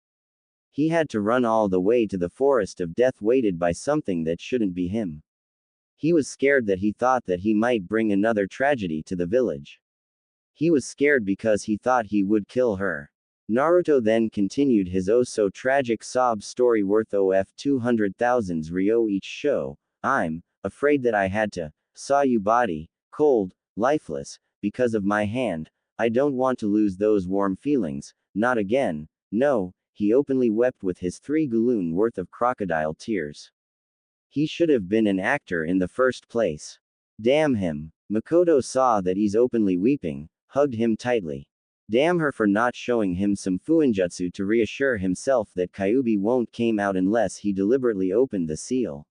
He had to run all the way to the Forest of Death weighted by something that shouldn't be him. He was scared that he thought that he might bring another tragedy to the village. He was scared because he thought he would kill her. Naruto then continued his oh-so-tragic sob story worth OF 200,000 Ryo each show. I'm afraid that I had to saw you body, cold, lifeless, because of my hand. I don't want to lose those warm feelings, not again. No, he openly wept with his 3 galoon worth of crocodile tears. He should have been an actor in the first place. Damn him. Makoto saw that he's openly weeping, hugged him tightly. Damn her for not showing him some Fuinjutsu to reassure himself that Kyuubi won't came out unless he deliberately opened the seal.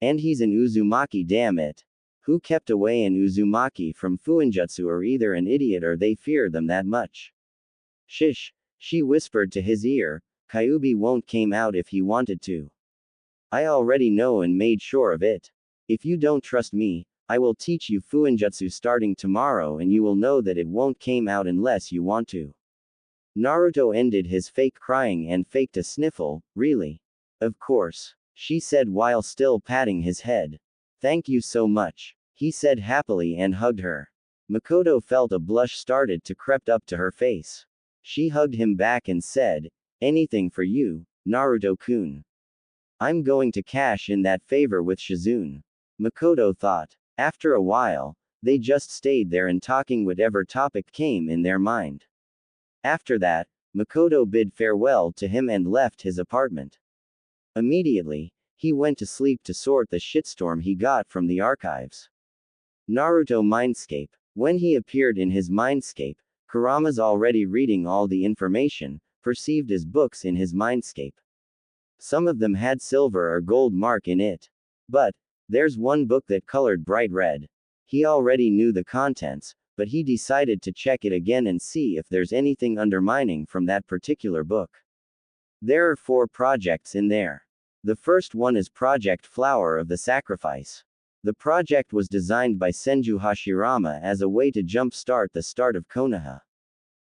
And he's an Uzumaki, damn it. Who kept away an Uzumaki from Fuinjutsu are either an idiot or they fear them that much. Shish, she whispered to his ear, Kyuubi won't came out if he wanted to. I already know and made sure of it. If you don't trust me, I will teach you Fuinjutsu starting tomorrow and you will know that it won't came out unless you want to. Naruto ended his fake crying and faked a sniffle. Really? Of course, she said while still patting his head. Thank you so much, he said happily and hugged her. Makoto felt a blush started to creep up to her face. She hugged him back and said, anything for you, Naruto-kun. I'm going to cash in that favor with Shizune. Makoto thought. After a while, they just stayed there and talking whatever topic came in their mind. After that, Makoto bid farewell to him and left his apartment. Immediately, he went to sleep to sort the shitstorm he got from the archives. Naruto Mindscape. When he appeared in his Mindscape, Kurama's already reading all the information, perceived as books in his Mindscape. Some of them had silver or gold mark in it. But, there's one book that colored bright red. He already knew the contents, but he decided to check it again and see if there's anything undermining from that particular book. There are 4 projects in there. The first one is Project Flower of the Sacrifice. The project was designed by Senju Hashirama as a way to jumpstart the start of Konoha.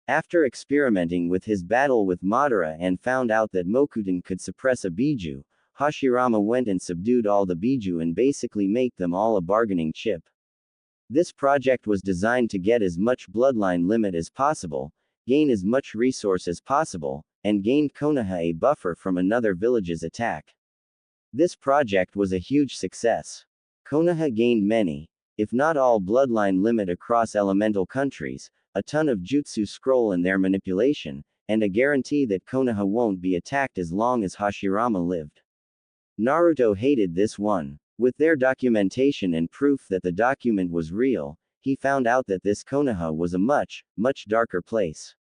After experimenting with his battle with Madara and found out that Mokuton could suppress a Biju, Hashirama went and subdued all the Biju and basically make them all a bargaining chip. This project was designed to get as much bloodline limit as possible, gain as much resource as possible, and gained Konoha a buffer from another village's attack. This project was a huge success. Konoha gained many, if not all bloodline limit across elemental countries, a ton of jutsu scroll in their manipulation, and a guarantee that Konoha won't be attacked as long as Hashirama lived. Naruto hated this one. With their documentation and proof that the document was real, he found out that this Konoha was a much, much darker place.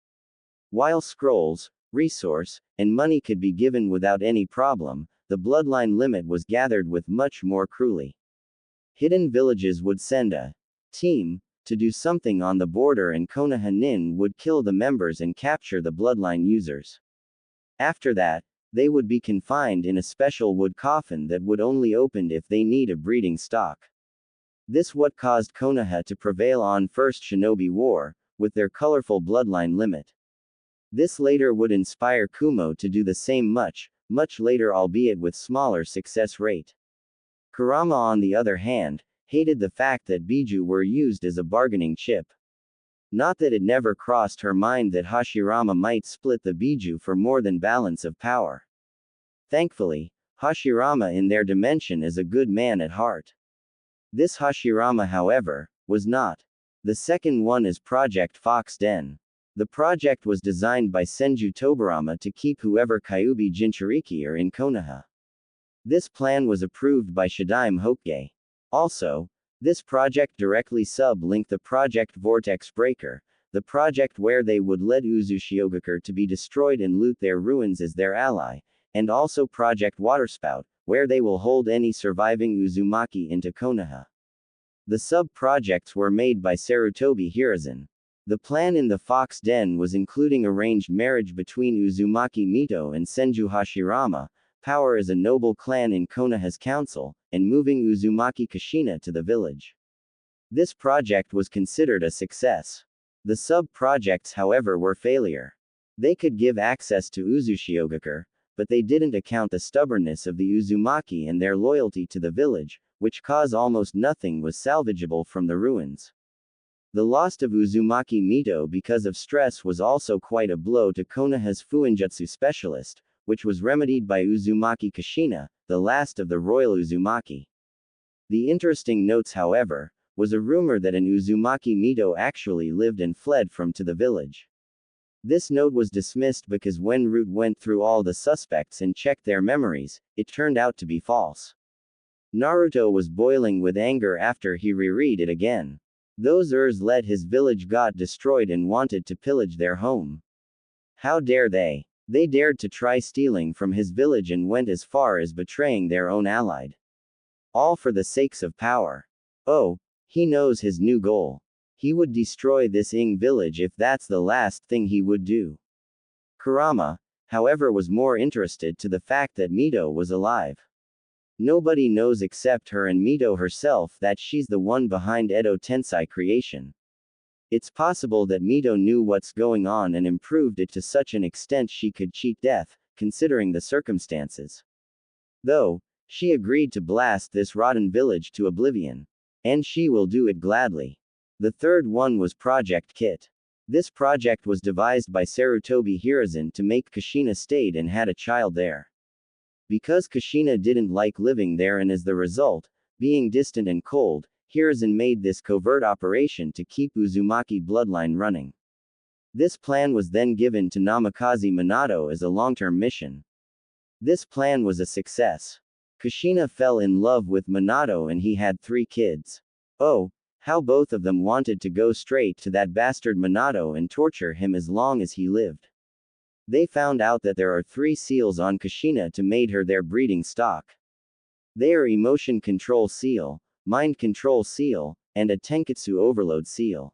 While scrolls, resource, and money could be given without any problem, the bloodline limit was gathered with much more cruelly. Hidden villages would send a team to do something on the border and Konoha Nin would kill the members and capture the bloodline users. After that, they would be confined in a special wood coffin that would only open if they need a breeding stock. This what caused Konoha to prevail on First Shinobi War, with their colorful bloodline limit. This later would inspire Kumo to do the same much later, albeit with smaller success rate. Kurama on the other hand, hated the fact that Biju were used as a bargaining chip. Not that it never crossed her mind that Hashirama might split the Biju for more than balance of power. Thankfully, Hashirama in their dimension is a good man at heart. This Hashirama, however, was not. The second one is Project Fox Den. The project was designed by Senju Tobarama to keep whoever Kyuubi Jinchuriki are in Konoha. This plan was approved by Shadaime Hokuge. Also, this project directly sub-linked the Project Vortex Breaker, the project where they would let Uzushiogakure to be destroyed and loot their ruins as their ally, and also Project Waterspout, where they will hold any surviving Uzumaki into Konoha. The sub-projects were made by Sarutobi Hiruzen. The plan in the Fox Den was including arranged marriage between Uzumaki Mito and Senju Hashirama, power as a noble clan in Konoha's council, and moving Uzumaki Kushina to the village. This project was considered a success. The sub-projects, however, were failure. They could give access to Uzushiogakure, but they didn't account the stubbornness of the Uzumaki and their loyalty to the village, which cause almost nothing was salvageable from the ruins. The loss of Uzumaki Mito because of stress was also quite a blow to Konoha's Fuinjutsu specialist, which was remedied by Uzumaki Kushina, the last of the royal Uzumaki. The interesting notes, however, was a rumor that an Uzumaki Mito actually lived and fled from to the village. This note was dismissed because when Root went through all the suspects and checked their memories, it turned out to be false. Naruto was boiling with anger after he reread it again. Those Urs let his village got destroyed and wanted to pillage their home. How dare they? They dared to try stealing from his village and went as far as betraying their own allied. All for the sakes of power. Oh, he knows his new goal. He would destroy this Ing village if that's the last thing he would do. Kurama, however, was more interested to the fact that Mito was alive. Nobody knows except her and Mito herself that she's the one behind Edo Tensei creation. It's possible that Mito knew what's going on and improved it to such an extent she could cheat death, considering the circumstances. Though, she agreed to blast this rotten village to oblivion. And she will do it gladly. The third one was Project Kit. This project was devised by Sarutobi Hiruzen to make Kushina stayed and had a child there. Because Kushina didn't like living there and as the result, being distant and cold, Hiruzen made this covert operation to keep Uzumaki bloodline running. This plan was then given to Namikaze Minato as a long-term mission. This plan was a success. Kushina fell in love with Minato and he had 3 kids. Oh, how both of them wanted to go straight to that bastard Minato and torture him as long as he lived. They found out that there are 3 seals on Kushina to made her their breeding stock. They are Emotion Control Seal, Mind Control Seal, and a Tenketsu Overload Seal.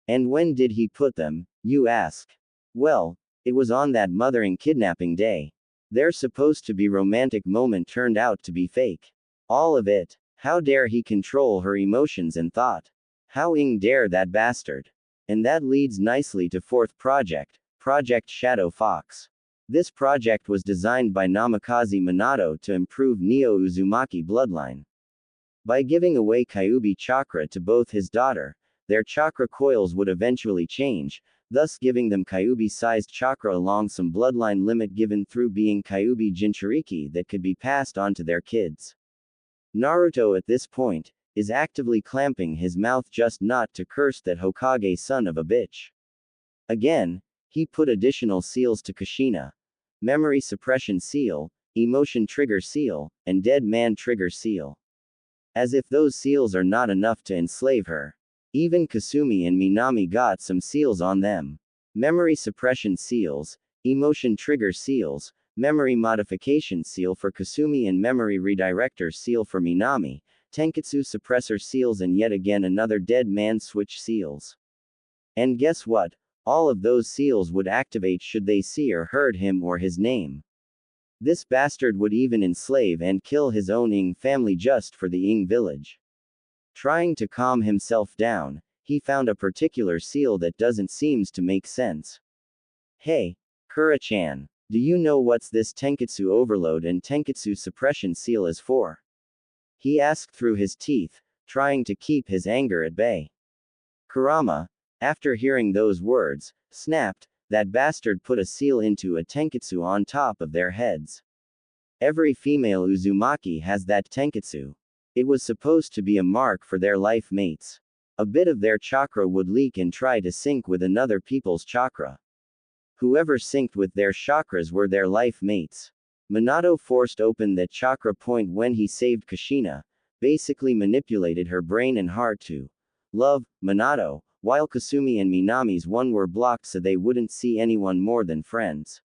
And when did he put them, you ask? Well, it was on that mothering kidnapping day. Their supposed to be romantic moment turned out to be fake. All of it. How dare he control her emotions and thought? How dare that bastard? And that leads nicely to 4th project, Project Shadow Fox. This project was designed by Namikaze Minato to improve Neo Uzumaki bloodline. By giving away Kyuubi chakra to both his daughter, their chakra coils would eventually change, thus giving them Kyuubi-sized chakra along some bloodline limit given through being Kyuubi Jinchuriki that could be passed on to their kids. Naruto at this point, is actively clamping his mouth just not to curse that Hokage son of a bitch. Again, he put additional seals to Kushina. Memory Suppression Seal, Emotion Trigger Seal, and Dead Man Trigger Seal. As if those seals are not enough to enslave her. Even Kasumi and Minami got some seals on them. Memory Suppression Seals, Emotion Trigger Seals, Memory Modification Seal for Kasumi and Memory Redirector Seal for Minami, Tenketsu Suppressor Seals and yet again another Dead Man Switch Seals. And guess what? All of those seals would activate should they see or heard him or his name. This bastard would even enslave and kill his own Ing family just for the Ing village. Trying to calm himself down, he found a particular seal that doesn't seems to make sense. Hey, Kura-chan, do you know what's this Tenketsu overload and Tenketsu suppression seal is for? He asked through his teeth, trying to keep his anger at bay. Kurama, after hearing those words, snapped, that bastard put a seal into a Tenketsu on top of their heads. Every female Uzumaki has that Tenketsu. It was supposed to be a mark for their life mates. A bit of their chakra would leak and try to sync with another people's chakra. Whoever synced with their chakras were their life mates. Minato forced open that chakra point when he saved Kushina, basically manipulated her brain and heart to love Minato, while Kasumi and Minami's one were blocked so they wouldn't see anyone more than friends.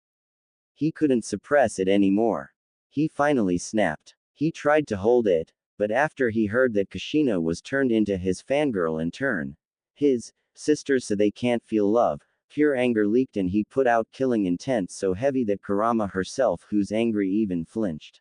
He couldn't suppress it anymore. He finally snapped. He tried to hold it, but after he heard that Kushina was turned into his fangirl and turn his sisters so they can't feel love, pure anger leaked and he put out killing intent so heavy that Kurama herself who's angry even flinched.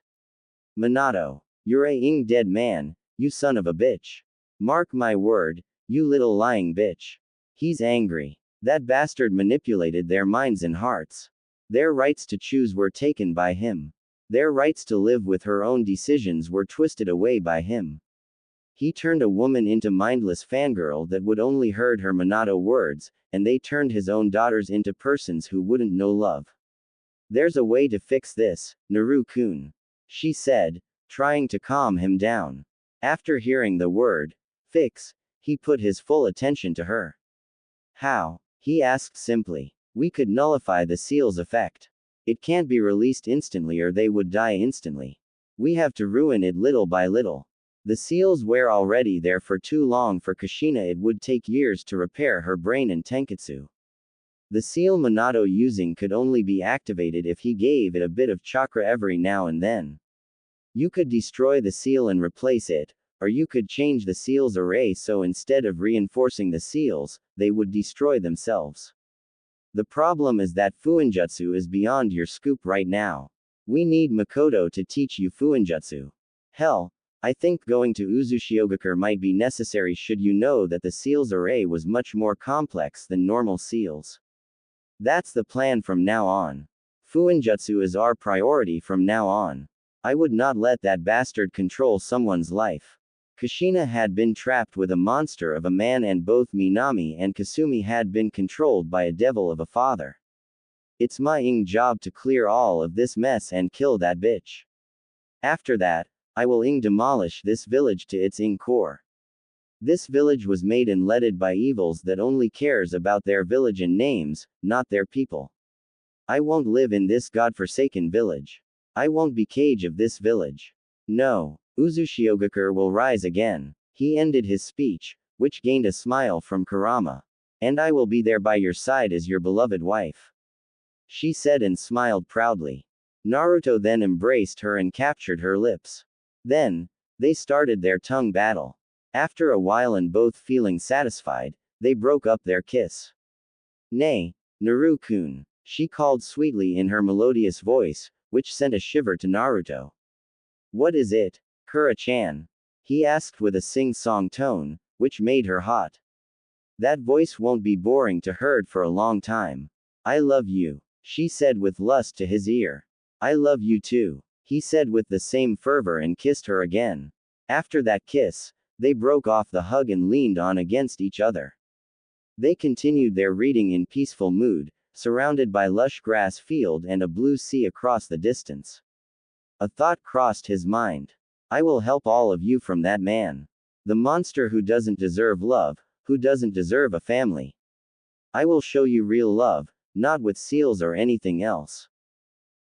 Minato, you're a dead man, you son of a bitch. Mark my word, you little lying bitch. He's angry. That bastard manipulated their minds and hearts. Their rights to choose were taken by him. Their rights to live with her own decisions were twisted away by him. He turned a woman into mindless fangirl that would only heard her Minato words, and they turned his own daughters into persons who wouldn't know love. There's a way to fix this, Naru-kun, she said, trying to calm him down. After hearing the word, fix, he put his full attention to her. How? He asked simply. We could nullify the seal's effect. It can't be released instantly or they would die instantly. We have to ruin it little by little. The seals were already there for too long for Kushina. It would take years to repair her brain and Tenketsu. The seal Minato using could only be activated if he gave it a bit of chakra every now and then. You could destroy the seal and replace it, or you could change the seal's array so instead of reinforcing the seals, they would destroy themselves. The problem is that Fuinjutsu is beyond your scope right now. We need Makoto to teach you Fuinjutsu. Hell, I think going to Uzushiogakure might be necessary should you know that the seal's array was much more complex than normal seals. That's the plan from now on. Fuinjutsu is our priority from now on. I would not let that bastard control someone's life. Kushina had been trapped with a monster of a man and both Minami and Kasumi had been controlled by a devil of a father. It's my job to clear all of this mess and kill that bitch. After that, I will demolish this village to its core. This village was made and led by evils that only cares about their village and names, not their people. I won't live in this godforsaken village. I won't be cage of this village. No, Uzushiogakure will rise again. He ended his speech, which gained a smile from Kurama. And I will be there by your side as your beloved wife. She said and smiled proudly. Naruto then embraced her and captured her lips. Then, they started their tongue battle. After a while and both feeling satisfied, they broke up their kiss. Nay, Naru-kun, she called sweetly in her melodious voice, which sent a shiver to Naruto. What is it, Kura-chan? He asked with a sing-song tone, which made her hot. That voice won't be boring to heard for a long time. I love you, she said with lust to his ear. I love you too, he said with the same fervor and kissed her again. After that kiss, they broke off the hug and leaned on against each other. They continued their reading in peaceful mood, surrounded by lush grass field and a blue sea across the distance. A thought crossed his mind. I will help all of you from that man. The monster who doesn't deserve love, who doesn't deserve a family. I will show you real love, not with seals or anything else.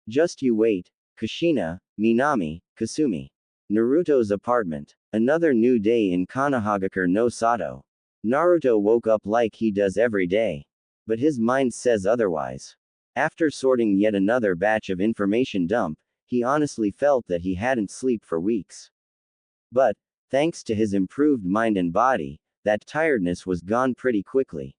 Just you wait. Kushina, Minami, Kasumi. Naruto's apartment. Another new day in Konohagakure no Sato. Naruto woke up like he does every day. But his mind says otherwise. After sorting yet another batch of information dump, he honestly felt that he hadn't slept for weeks. But, thanks to his improved mind and body, that tiredness was gone pretty quickly.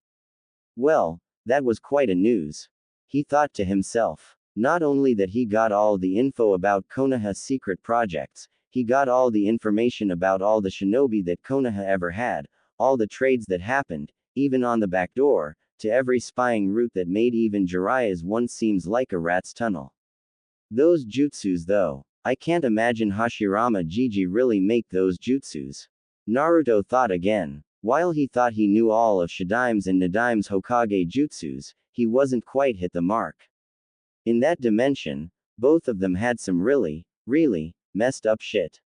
Well, that was quite a news. He thought to himself. Not only that he got all the info about Konoha's secret projects, he got all the information about all the shinobi that Konoha ever had, all the trades that happened, even on the back door, to every spying route that made even Jiraiya's one seems like a rat's tunnel. Those jutsus though. I can't imagine Hashirama Gigi really make those jutsus. Naruto thought again. While he thought he knew all of Shadaime's and Nadaime's Hokage jutsus, he wasn't quite hit the mark. In that dimension, both of them had some really messed up shit.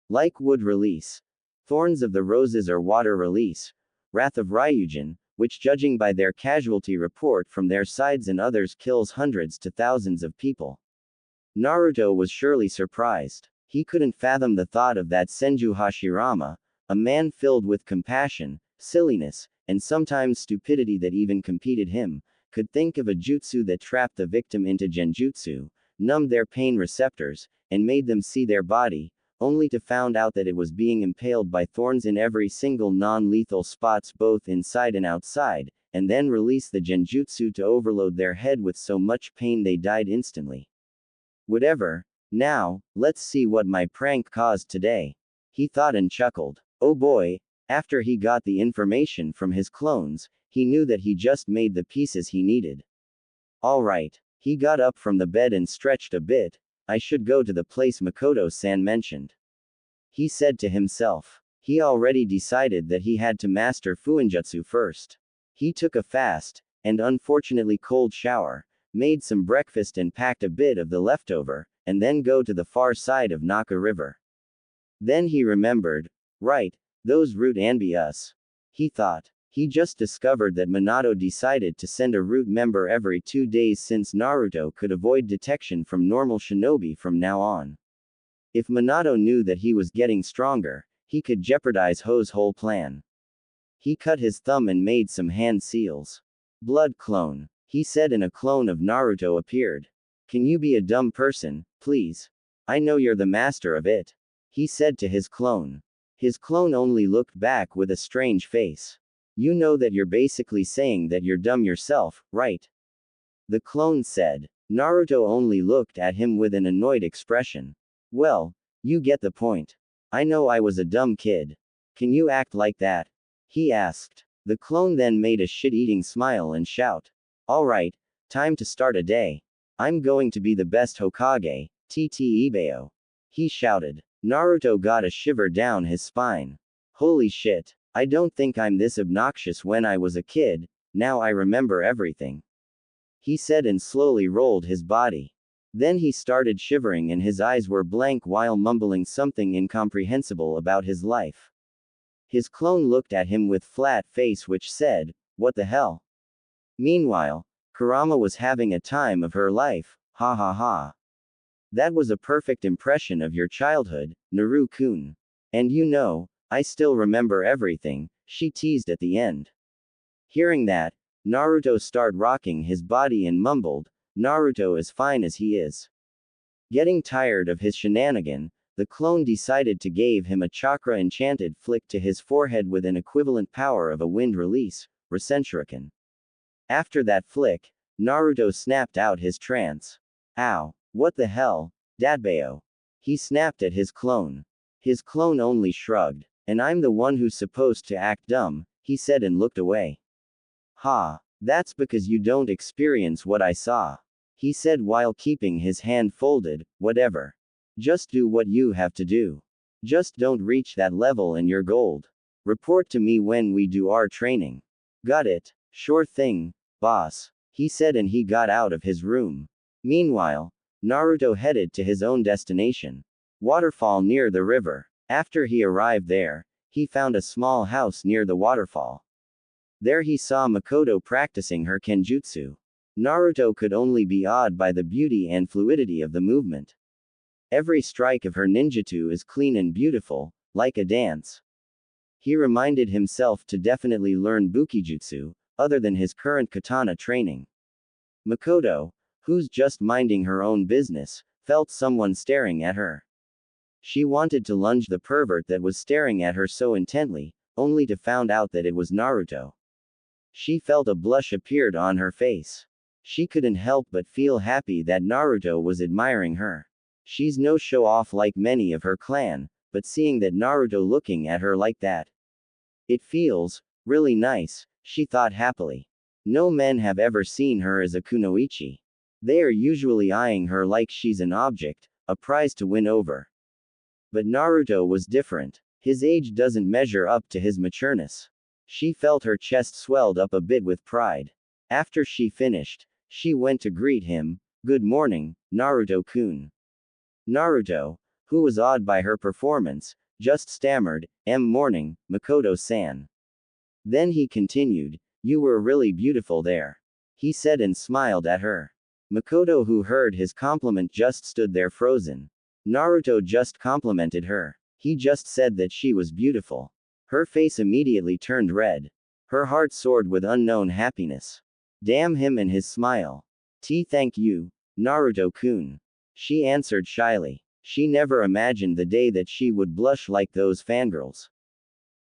Like wood release, thorns of the roses or water release, wrath of Ryujin, which judging by their casualty report from their sides and others kills hundreds to thousands of people. Naruto was surely surprised. He couldn't fathom the thought of that Senju Hashirama, a man filled with compassion, silliness, and sometimes stupidity that even competed him, could think of a jutsu that trapped the victim into genjutsu, numbed their pain receptors, and made them see their body, only to find out that it was being impaled by thorns in every single non-lethal spots both inside and outside, and then release the genjutsu to overload their head with so much pain they died instantly. Whatever. Now, let's see what my prank caused today. He thought and chuckled. Oh boy, after he got the information from his clones, he knew that he just made the pieces he needed. Alright. He got up from the bed and stretched a bit. I should go to the place Makoto-san mentioned. He said to himself. He already decided that he had to master Fuinjutsu first. He took a fast, and unfortunately cold shower, made some breakfast and packed a bit of the leftover, and then go to the far side of Naka River. Then he remembered, right, those root us. He thought. He just discovered that Minato decided to send a root member every 2 days since Naruto could avoid detection from normal shinobi from now on. If Minato knew that he was getting stronger, he could jeopardize Ho's whole plan. He cut his thumb and made some hand seals. Blood clone. He said, and a clone of Naruto appeared. Can you be a dumb person, please? I know you're the master of it. He said to his clone. His clone only looked back with a strange face. You know that you're basically saying that you're dumb yourself, right? The clone said. Naruto only looked at him with an annoyed expression. Well, you get the point. I know I was a dumb kid. Can you act like that? He asked. The clone then made a shit-eating smile and shout. Alright, time to start a day. I'm going to be the best Hokage, TT Ibeo. He shouted. Naruto got a shiver down his spine. Holy shit. I don't think I'm this obnoxious when I was a kid, now I remember everything. He said and slowly rolled his body. Then he started shivering and his eyes were blank while mumbling something incomprehensible about his life. His clone looked at him with flat face which said, what the hell? Meanwhile, Kurama was having a time of her life, ha ha ha. That was a perfect impression of your childhood, Naru-kun. And you know, I still remember everything, she teased at the end. Hearing that, Naruto started rocking his body and mumbled, Naruto is fine as he is. Getting tired of his shenanigan, the clone decided to give him a chakra enchanted flick to his forehead with an equivalent power of a wind release, Rasenshuriken. After that flick, Naruto snapped out his trance. Ow, what the hell, Dadbeo? He snapped at his clone. His clone only shrugged. And I'm the one who's supposed to act dumb, he said and looked away. Ha, that's because you don't experience what I saw. He said while keeping his hand folded, whatever. Just do what you have to do. Just don't reach that level and you're gold. Report to me when we do our training. Got it? Sure thing, boss. He said and he got out of his room. Meanwhile, Naruto headed to his own destination. Waterfall near the river. After he arrived there, he found a small house near the waterfall. There he saw Makoto practicing her kenjutsu. Naruto could only be awed by the beauty and fluidity of the movement. Every strike of her ninjutsu is clean and beautiful, like a dance. He reminded himself to definitely learn bukijutsu, other than his current katana training. Makoto, who's just minding her own business, felt someone staring at her. She wanted to lunge the pervert that was staring at her so intently, only to find out that it was Naruto. She felt a blush appeared on her face. She couldn't help but feel happy that Naruto was admiring her. She's no show-off like many of her clan, but seeing that Naruto looking at her like that, it feels really nice, she thought happily. No men have ever seen her as a kunoichi. They are usually eyeing her like she's an object, a prize to win over. But Naruto was different. His age doesn't measure up to his matureness. She felt her chest swelled up a bit with pride. After she finished, she went to greet him. Good morning, Naruto-kun. Naruto, who was awed by her performance, just stammered, morning, Makoto-san. Then he continued, you were really beautiful there. He said and smiled at her. Makoto, who heard his compliment, just stood there frozen. Naruto just complimented her. He just said that she was beautiful. Her face immediately turned red. Her heart soared with unknown happiness. Damn him and his smile. Thank you, Naruto-kun. She answered shyly. She never imagined the day that she would blush like those fangirls.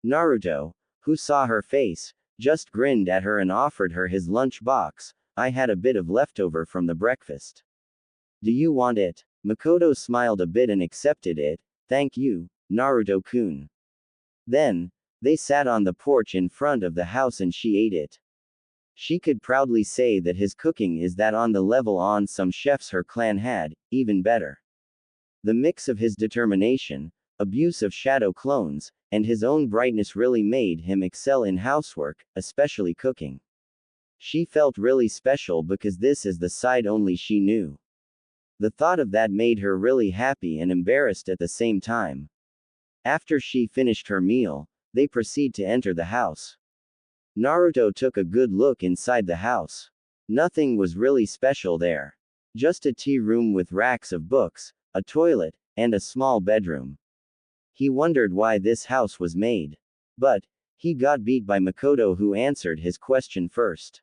Naruto, who saw her face, just grinned at her and offered her his lunch box. I had a bit of leftover from the breakfast. Do you want it? Makoto smiled a bit and accepted it. Thank you, Naruto-kun. Then, they sat on the porch in front of the house and she ate it. She could proudly say that his cooking is that on the level on some chefs her clan had, even better. The mix of his determination, abuse of shadow clones, and his own brightness really made him excel in housework, especially cooking. She felt really special because this is the side only she knew. The thought of that made her really happy and embarrassed at the same time. After she finished her meal, they proceed to enter the house. Naruto took a good look inside the house. Nothing was really special there. Just a tea room with racks of books, a toilet, and a small bedroom. He wondered why this house was made. But, he got beat by Makoto, who answered his question first.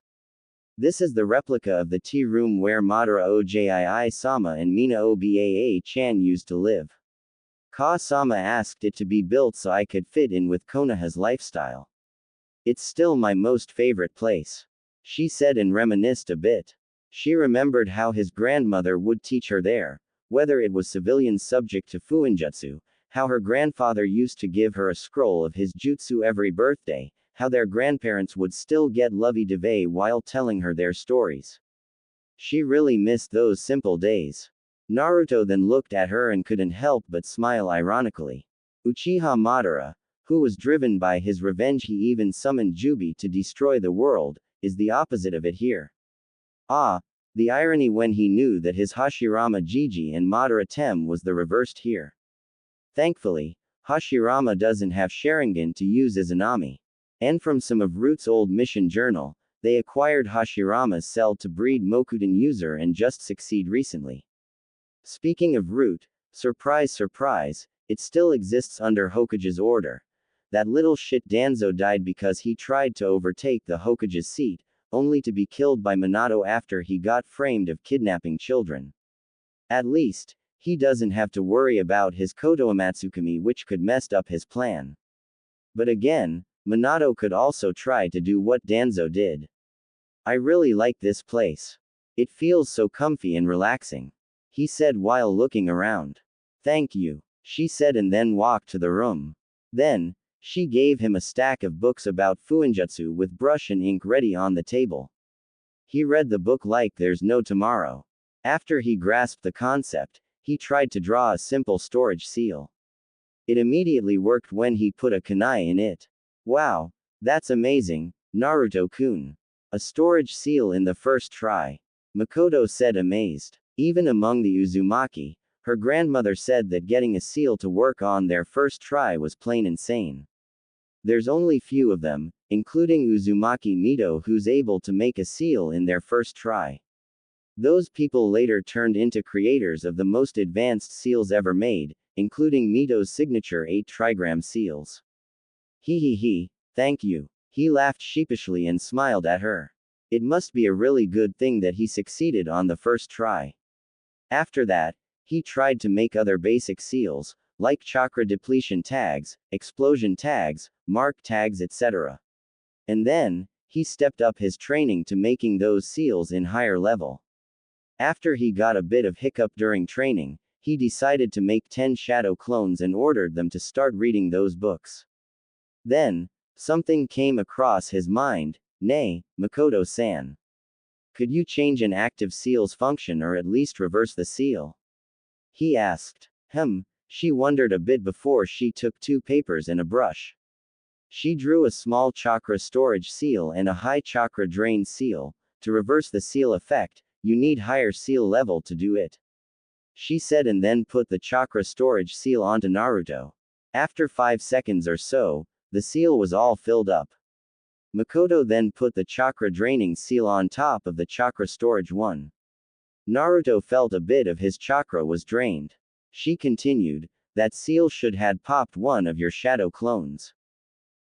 This is the replica of the tea room where Madara Ojii-sama and Mina Obaa-chan used to live. Ka-sama asked it to be built so I could fit in with Konoha's lifestyle. It's still my most favorite place. She said and reminisced a bit. She remembered how his grandmother would teach her there, whether it was civilians subject to fuinjutsu, how her grandfather used to give her a scroll of his jutsu every birthday, how their grandparents would still get lovey-dovey while telling her their stories. She really missed those simple days. Naruto then looked at her and couldn't help but smile ironically. Uchiha Madara, who was driven by his revenge, he even summoned Jubi to destroy the world, is the opposite of it here. Ah, the irony when he knew that his Hashirama Jiji and Madara Tem was the reversed here. Thankfully, Hashirama doesn't have Sharingan to use as Anami. And from some of Root's old mission journal, they acquired Hashirama's cell to breed Mokuten user and just succeed recently. Speaking of Root, surprise surprise, it still exists under Hokage's order. That little shit Danzo died because he tried to overtake the Hokage's seat, only to be killed by Minato after he got framed of kidnapping children. At least, he doesn't have to worry about his Kotoamatsukami, which could mess up his plan. But again, Minato could also try to do what Danzo did. I really like this place. It feels so comfy and relaxing, he said while looking around. Thank you, she said and then walked to the room. Then, she gave him a stack of books about fuinjutsu with brush and ink ready on the table. He read the book like there's no tomorrow. After he grasped the concept, he tried to draw a simple storage seal. It immediately worked when he put a kunai in it. Wow, that's amazing, Naruto-kun. A storage seal in the first try. Makoto said amazed. Even among the Uzumaki, her grandmother said that getting a seal to work on their first try was plain insane. There's only few of them, including Uzumaki Mito, who's able to make a seal in their first try. Those people later turned into creators of the most advanced seals ever made, including Mito's signature 8 trigram seals. He, thank you. He laughed sheepishly and smiled at her. It must be a really good thing that he succeeded on the first try. After that, he tried to make other basic seals, like chakra depletion tags, explosion tags, mark tags, etc. And then, he stepped up his training to making those seals in higher level. After he got a bit of hiccup during training, he decided to make 10 shadow clones and ordered them to start reading those books. Then, something came across his mind. Nay, Makoto-san. Could you change an active seal's function or at least reverse the seal? He asked. She wondered a bit before she took 2 papers and a brush. She drew a small chakra storage seal and a high chakra drain seal. To reverse the seal effect, you need higher seal level to do it, she said, and then put the chakra storage seal onto Naruto. After 5 seconds or so, the seal was all filled up. Makoto then put the chakra draining seal on top of the chakra storage one. Naruto felt a bit of his chakra was drained. She continued, that seal should had popped one of your shadow clones.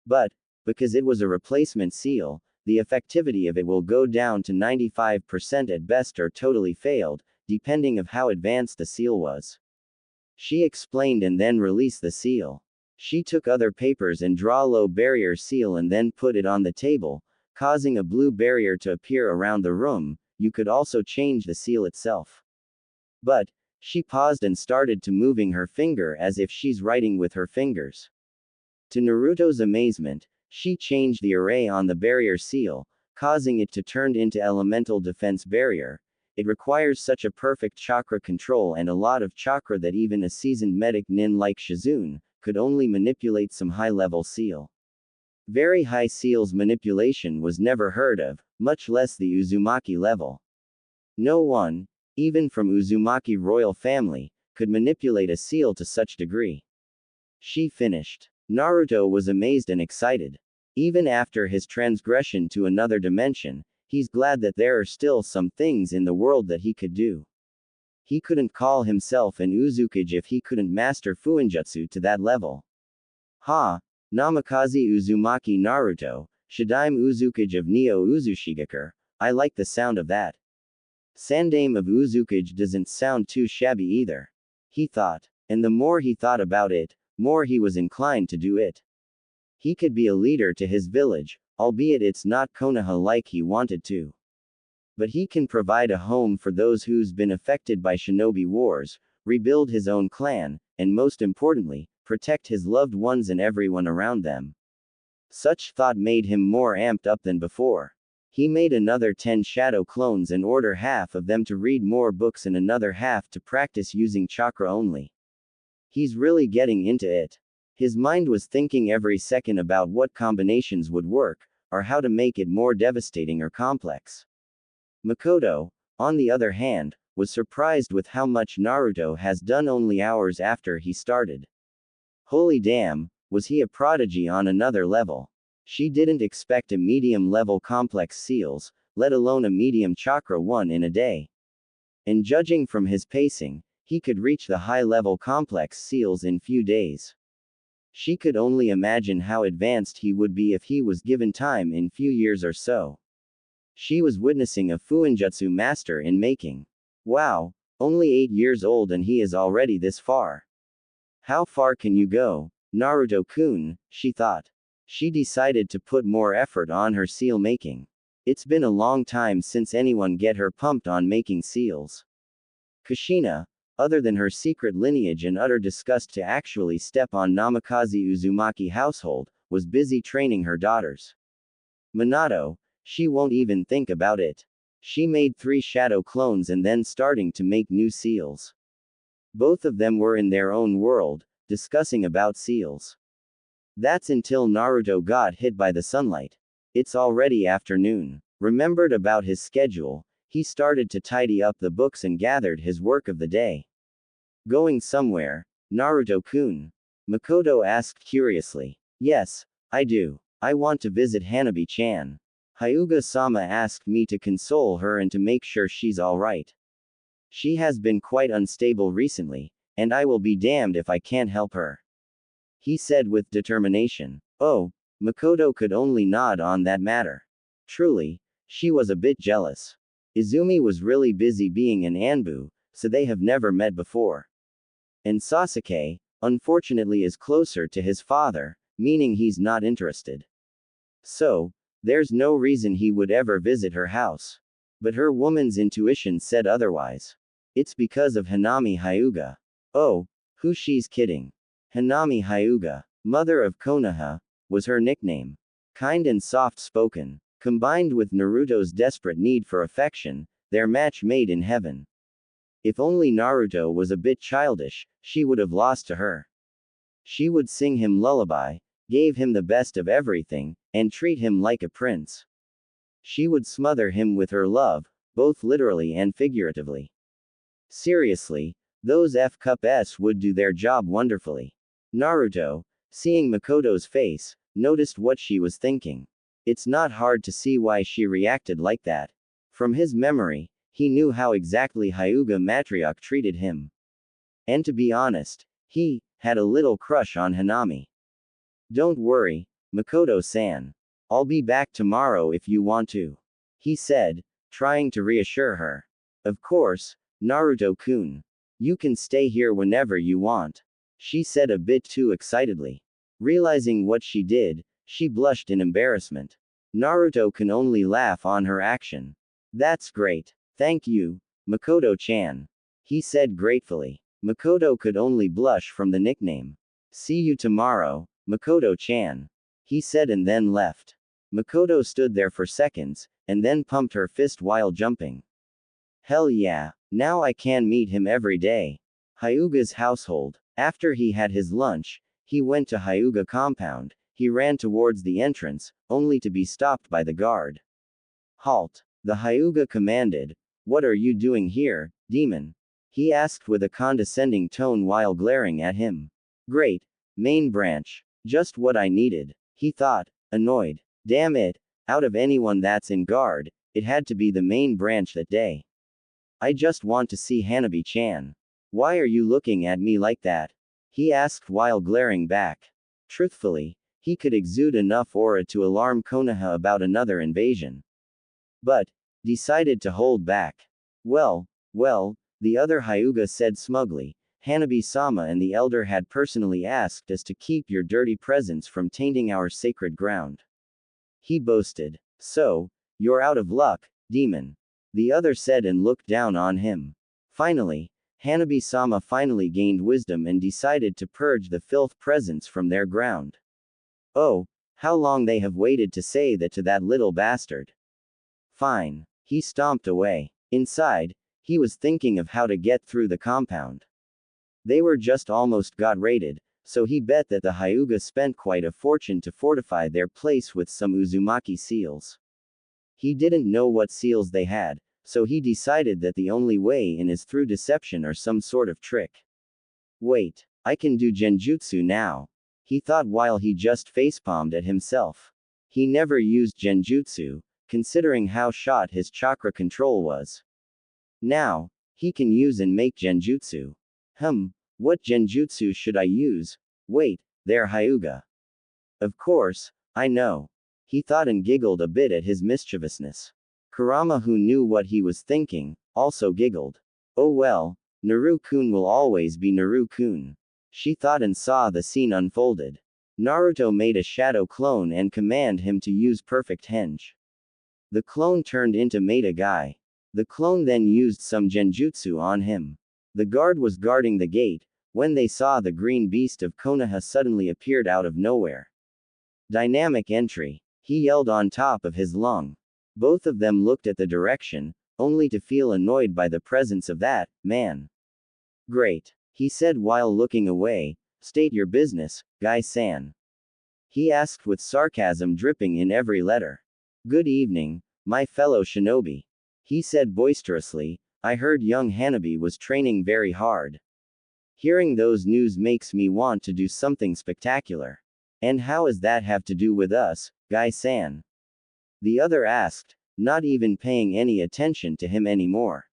But, because it was a replacement seal, the effectivity of it will go down to 95% at best or totally failed, depending of how advanced the seal was. She explained and then released the seal. She took other papers and draw low barrier seal and then put it on the table, causing a blue barrier to appear around the room. You could also change the seal itself. But, she paused and started to moving her finger as if she's writing with her fingers. To Naruto's amazement, she changed the array on the barrier seal, causing it to turn into elemental defense barrier. It requires such a perfect chakra control and a lot of chakra that even a seasoned medic nin like Shizune could only manipulate some high-level seal. Very high seals manipulation was never heard of, much less the Uzumaki level. No one, even from Uzumaki royal family, could manipulate a seal to such degree. She finished. Naruto was amazed and excited. Even after his transgression to another dimension, he's glad that there are still some things in the world that he could do. He couldn't call himself an Uzukage if he couldn't master Fuinjutsu to that level. Ha! Namikaze Uzumaki Naruto, Shidaime Uzukage of Neo Uzushigakure. I like the sound of that. Sandaime of Uzukage doesn't sound too shabby either. He thought. And the more he thought about it, more he was inclined to do it. He could be a leader to his village, albeit it's not Konoha like he wanted to. But he can provide a home for those who's been affected by shinobi wars, rebuild his own clan, and most importantly, protect his loved ones and everyone around them. Such thought made him more amped up than before. He made another 10 shadow clones and ordered half of them to read more books and another half to practice using chakra only. He's really getting into it. His mind was thinking every second about what combinations would work, or how to make it more devastating or complex. Makoto, on the other hand, was surprised with how much Naruto has done only hours after he started. Holy damn, was he a prodigy on another level. She didn't expect a medium-level complex seals, let alone a medium chakra one in a day. And judging from his pacing, he could reach the high-level complex seals in few days. She could only imagine how advanced he would be if he was given time in few years or so. She was witnessing a Fuinjutsu master in making. Wow, only 8 years old and he is already this far. How far can you go, Naruto-kun, she thought. She decided to put more effort on her seal making. It's been a long time since anyone get her pumped on making seals. Kushina, other than her secret lineage and utter disgust to actually step on Namikaze Uzumaki household, was busy training her daughters. Minato, she won't even think about it. She made 3 shadow clones and then starting to make new seals. Both of them were in their own world, discussing about seals. That's until Naruto got hit by the sunlight. It's already afternoon. Remembered about his schedule, he started to tidy up the books and gathered his work of the day. Going somewhere, Naruto-kun? Makoto asked curiously. Yes, I do. I want to visit Hanabi-chan. Hyuga-sama asked me to console her and to make sure she's alright. She has been quite unstable recently, and I will be damned if I can't help her. He said with determination. Oh, Makoto could only nod on that matter. Truly, she was a bit jealous. Izumi was really busy being an Anbu, so they have never met before. And Sasuke, unfortunately, is closer to his father, meaning he's not interested. So, there's no reason he would ever visit her house. But her woman's intuition said otherwise. It's because of Hanami Hyuga. Oh, who she's kidding. Hanami Hyuga, mother of Konoha, was her nickname. Kind and soft-spoken, combined with Naruto's desperate need for affection, their match made in heaven. If only Naruto was a bit childish, she would have lost to her. She would sing him lullaby, gave him the best of everything, and treat him like a prince. She would smother him with her love, both literally and figuratively. Seriously, those F-Cups would do their job wonderfully. Naruto, seeing Makoto's face, noticed what she was thinking. It's not hard to see why she reacted like that. From his memory, he knew how exactly Hyuga Matriarch treated him. And to be honest, he had a little crush on Hanami. Don't worry, Makoto-san. I'll be back tomorrow if you want to. He said, trying to reassure her. Of course, Naruto-kun. You can stay here whenever you want. She said a bit too excitedly. Realizing what she did, she blushed in embarrassment. Naruto can only laugh on her action. That's great. Thank you, Makoto-chan. He said gratefully. Makoto could only blush from the nickname. See you tomorrow, Makoto-chan. He said and then left. Makoto stood there for seconds, and then pumped her fist while jumping. Hell yeah, now I can meet him every day. Hyuga's household. After he had his lunch, he went to Hyuga compound. He ran towards the entrance, only to be stopped by the guard. Halt. The Hyuga commanded. What are you doing here, demon? He asked with a condescending tone while glaring at him. Great. Main branch. Just what I needed, he thought, annoyed. Damn it, out of anyone that's in guard, it had to be the main branch that day. I just want to see Hanabi-chan. Why are you looking at me like that? He asked while glaring back. Truthfully, he could exude enough aura to alarm Konoha about another invasion. But, decided to hold back. Well, the other Hyuga said smugly, Hanabi-sama and the elder had personally asked us to keep your dirty presence from tainting our sacred ground. He boasted. So, you're out of luck, demon. The other said and looked down on him. Finally, Hanabi-sama finally gained wisdom and decided to purge the filth presence from their ground. Oh, how long they have waited to say that to that little bastard. Fine. He stomped away. Inside, he was thinking of how to get through the compound. They were just almost got raided, so he bet that the Hyuga spent quite a fortune to fortify their place with some Uzumaki seals. He didn't know what seals they had, so he decided that the only way in is through deception or some sort of trick. Wait, I can do genjutsu now, he thought while he just facepalmed at himself. He never used genjutsu, considering how shot his chakra control was. Now, he can use and make genjutsu. What genjutsu should I use? Wait, they're Hyuga. Of course, I know. He thought and giggled a bit at his mischievousness. Kurama, who knew what he was thinking, also giggled. Oh well, Naru-kun will always be Naru-kun. She thought and saw the scene unfolded. Naruto made a shadow clone and commanded him to use perfect henge. The clone turned into Meta Guy. The clone then used some genjutsu on him. The guard was guarding the gate, when they saw the green beast of Konoha suddenly appeared out of nowhere. Dynamic entry. He yelled on top of his lung. Both of them looked at the direction, only to feel annoyed by the presence of that man. Great, he said while looking away. State your business, Guy-san. He asked with sarcasm dripping in every letter. Good evening, my fellow shinobi. He said boisterously. I heard young Hanabi was training very hard. Hearing those news makes me want to do something spectacular. And how does that have to do with us, Guy-san? The other asked, not even paying any attention to him anymore.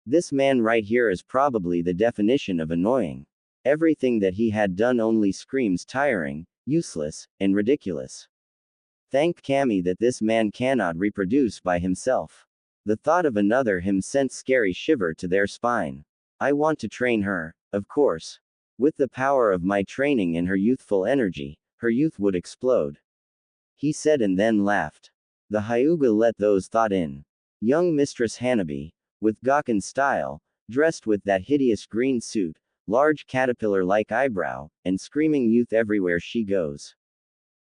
This man right here is probably the definition of annoying. Everything that he had done only screams tiring, useless, and ridiculous. Thank Kami that this man cannot reproduce by himself. The thought of another him sent scary shiver to their spine. I want to train her, of course. With the power of my training and her youthful energy, her youth would explode. He said and then laughed. The Hyuga let those thought in. Young Mistress Hanabi, with Gakuen style, dressed with that hideous green suit, large caterpillar-like eyebrow, and screaming youth everywhere she goes.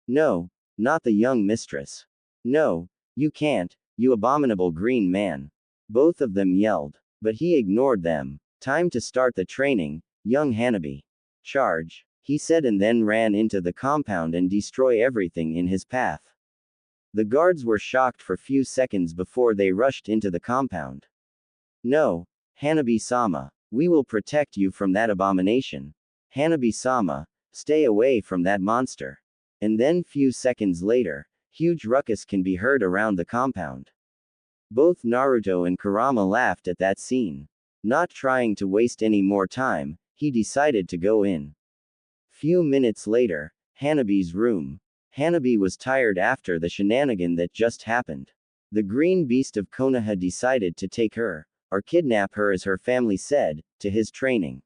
No, not the young mistress. No, you can't, you abominable green man. Both of them yelled. But he ignored them. Time to start the training, young Hanabi. Charge, he said, and then ran into the compound and destroy everything in his path. The guards were shocked for few seconds before they rushed into the compound. No, Hanabi-sama, we will protect you from that abomination. Hanabi-sama, stay away from that monster. And then few seconds later, huge ruckus can be heard around the compound. Both Naruto and Kurama laughed at that scene. Not trying to waste any more time, he decided to go in. Few minutes later, Hanabi's room. Hanabi was tired after the shenanigan that just happened. The green beast of Konoha decided to take her, or kidnap her as her family said, to his training.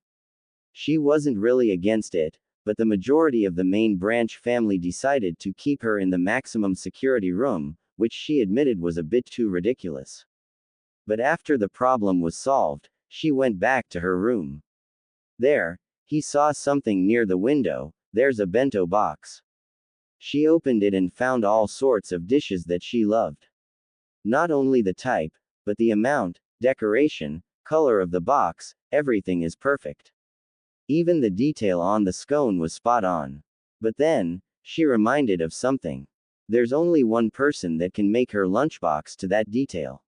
She wasn't really against it, but the majority of the main branch family decided to keep her in the maximum security room, which she admitted was a bit too ridiculous. But after the problem was solved, she went back to her room. There, he saw something near the window. There's a bento box. She opened it and found all sorts of dishes that she loved. Not only the type, but the amount, decoration, color of the box, everything is perfect. Even the detail on the scone was spot on. But then, she reminded of something. There's only one person that can make her lunchbox to that detail.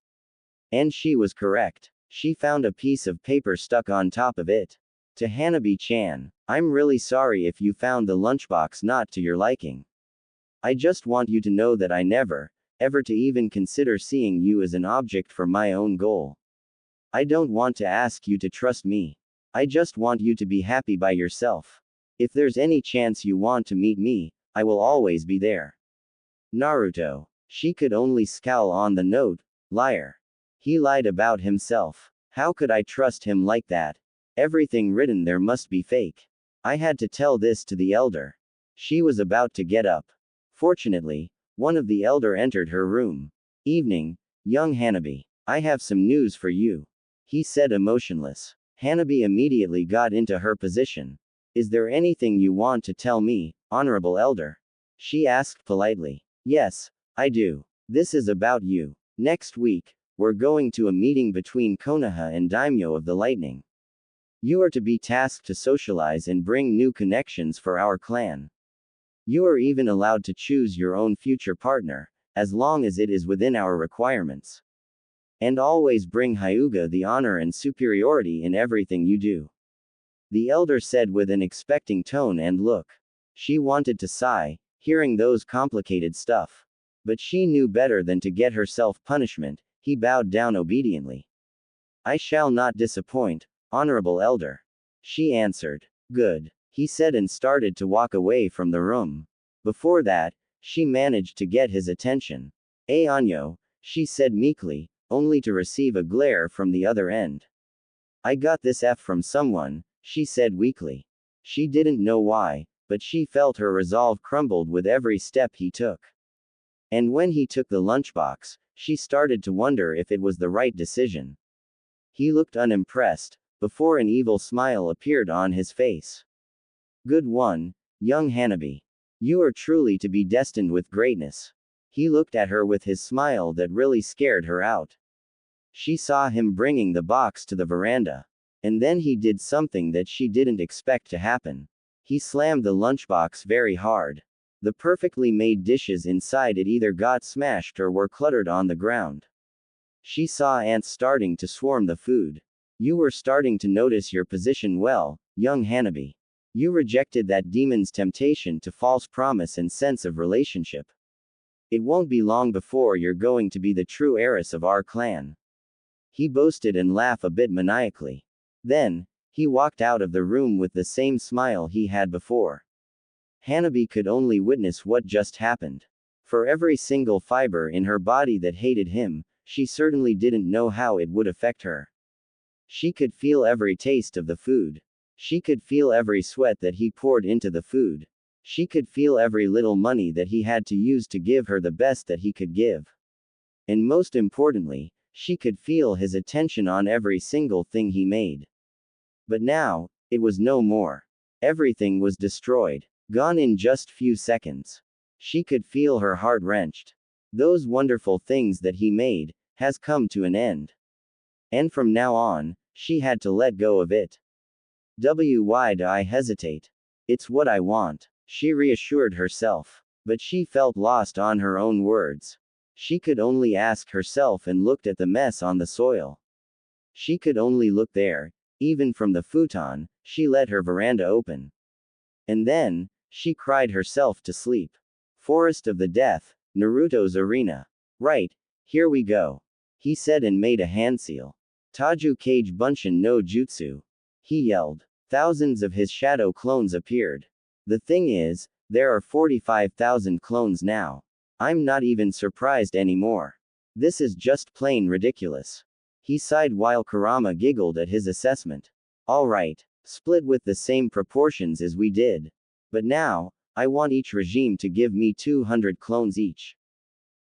And she was correct. She found a piece of paper stuck on top of it. To Hanabi-chan, I'm really sorry if you found the lunchbox not to your liking. I just want you to know that I never, ever to even consider seeing you as an object for my own goal. I don't want to ask you to trust me. I just want you to be happy by yourself. If there's any chance you want to meet me, I will always be there. Naruto. She could only scowl on the note. Liar. He lied about himself. How could I trust him like that? Everything written there must be fake. I had to tell this to the elder. She was about to get up. Fortunately, one of the elder entered her room. Evening, young Hanabi. I have some news for you. He said emotionless. Hanabi immediately got into her position. Is there anything you want to tell me, honorable elder? She asked politely. Yes, I do. This is about you. Next week, we're going to a meeting between Konoha and Daimyo of the Lightning. You are to be tasked to socialize and bring new connections for our clan. You are even allowed to choose your own future partner, as long as it is within our requirements. And always bring Hyuga the honor and superiority in everything you do. The elder said with an expecting tone and look. She wanted to sigh, hearing those complicated stuff. But she knew better than to get herself punishment. He bowed down obediently. I shall not disappoint, honorable elder. She answered. Good, he said and started to walk away from the room. Before that, she managed to get his attention. Anyo, she said meekly, only to receive a glare from the other end. I got this F from someone, she said weakly. She didn't know why, but she felt her resolve crumbled with every step he took. And when he took the lunchbox, she started to wonder if it was the right decision. He looked unimpressed, before an evil smile appeared on his face. Good one, young Hanabi. You are truly to be destined with greatness. He looked at her with his smile that really scared her out. She saw him bringing the box to the veranda. And then he did something that she didn't expect to happen. He slammed the lunchbox very hard. The perfectly made dishes inside it either got smashed or were cluttered on the ground. She saw ants starting to swarm the food. You were starting to notice your position well, young Hanabi. You rejected that demon's temptation to false promise and sense of relationship. It won't be long before you're going to be the true heiress of our clan. He boasted and laughed a bit maniacally. Then, he walked out of the room with the same smile he had before. Hanabi could only witness what just happened. For every single fiber in her body that hated him, she certainly didn't know how it would affect her. She could feel every taste of the food. She could feel every sweat that he poured into the food. She could feel every little money that he had to use to give her the best that he could give. And most importantly, she could feel his attention on every single thing he made. But now, It was no more. Everything was destroyed. Gone in just few seconds. She could feel her heart wrenched. Those wonderful things that he made, has come to an end. And from now on, she had to let go of it. Why do I hesitate? It's what I want, she reassured herself. But she felt lost on her own words. She could only ask herself and looked at the mess on the soil. She could only look there, even from the futon. She let her veranda open. And then, she cried herself to sleep. Forest of the Death, Naruto's arena. Right, here we go. He said and made a hand seal. Taju Kage Bunshin no Jutsu. He yelled. Thousands of his shadow clones appeared. The thing is, there are 45,000 clones now. I'm not even surprised anymore. This is just plain ridiculous. He sighed while Kurama giggled at his assessment. Alright, split with the same proportions as we did. But now, I want each regime to give me 200 clones each.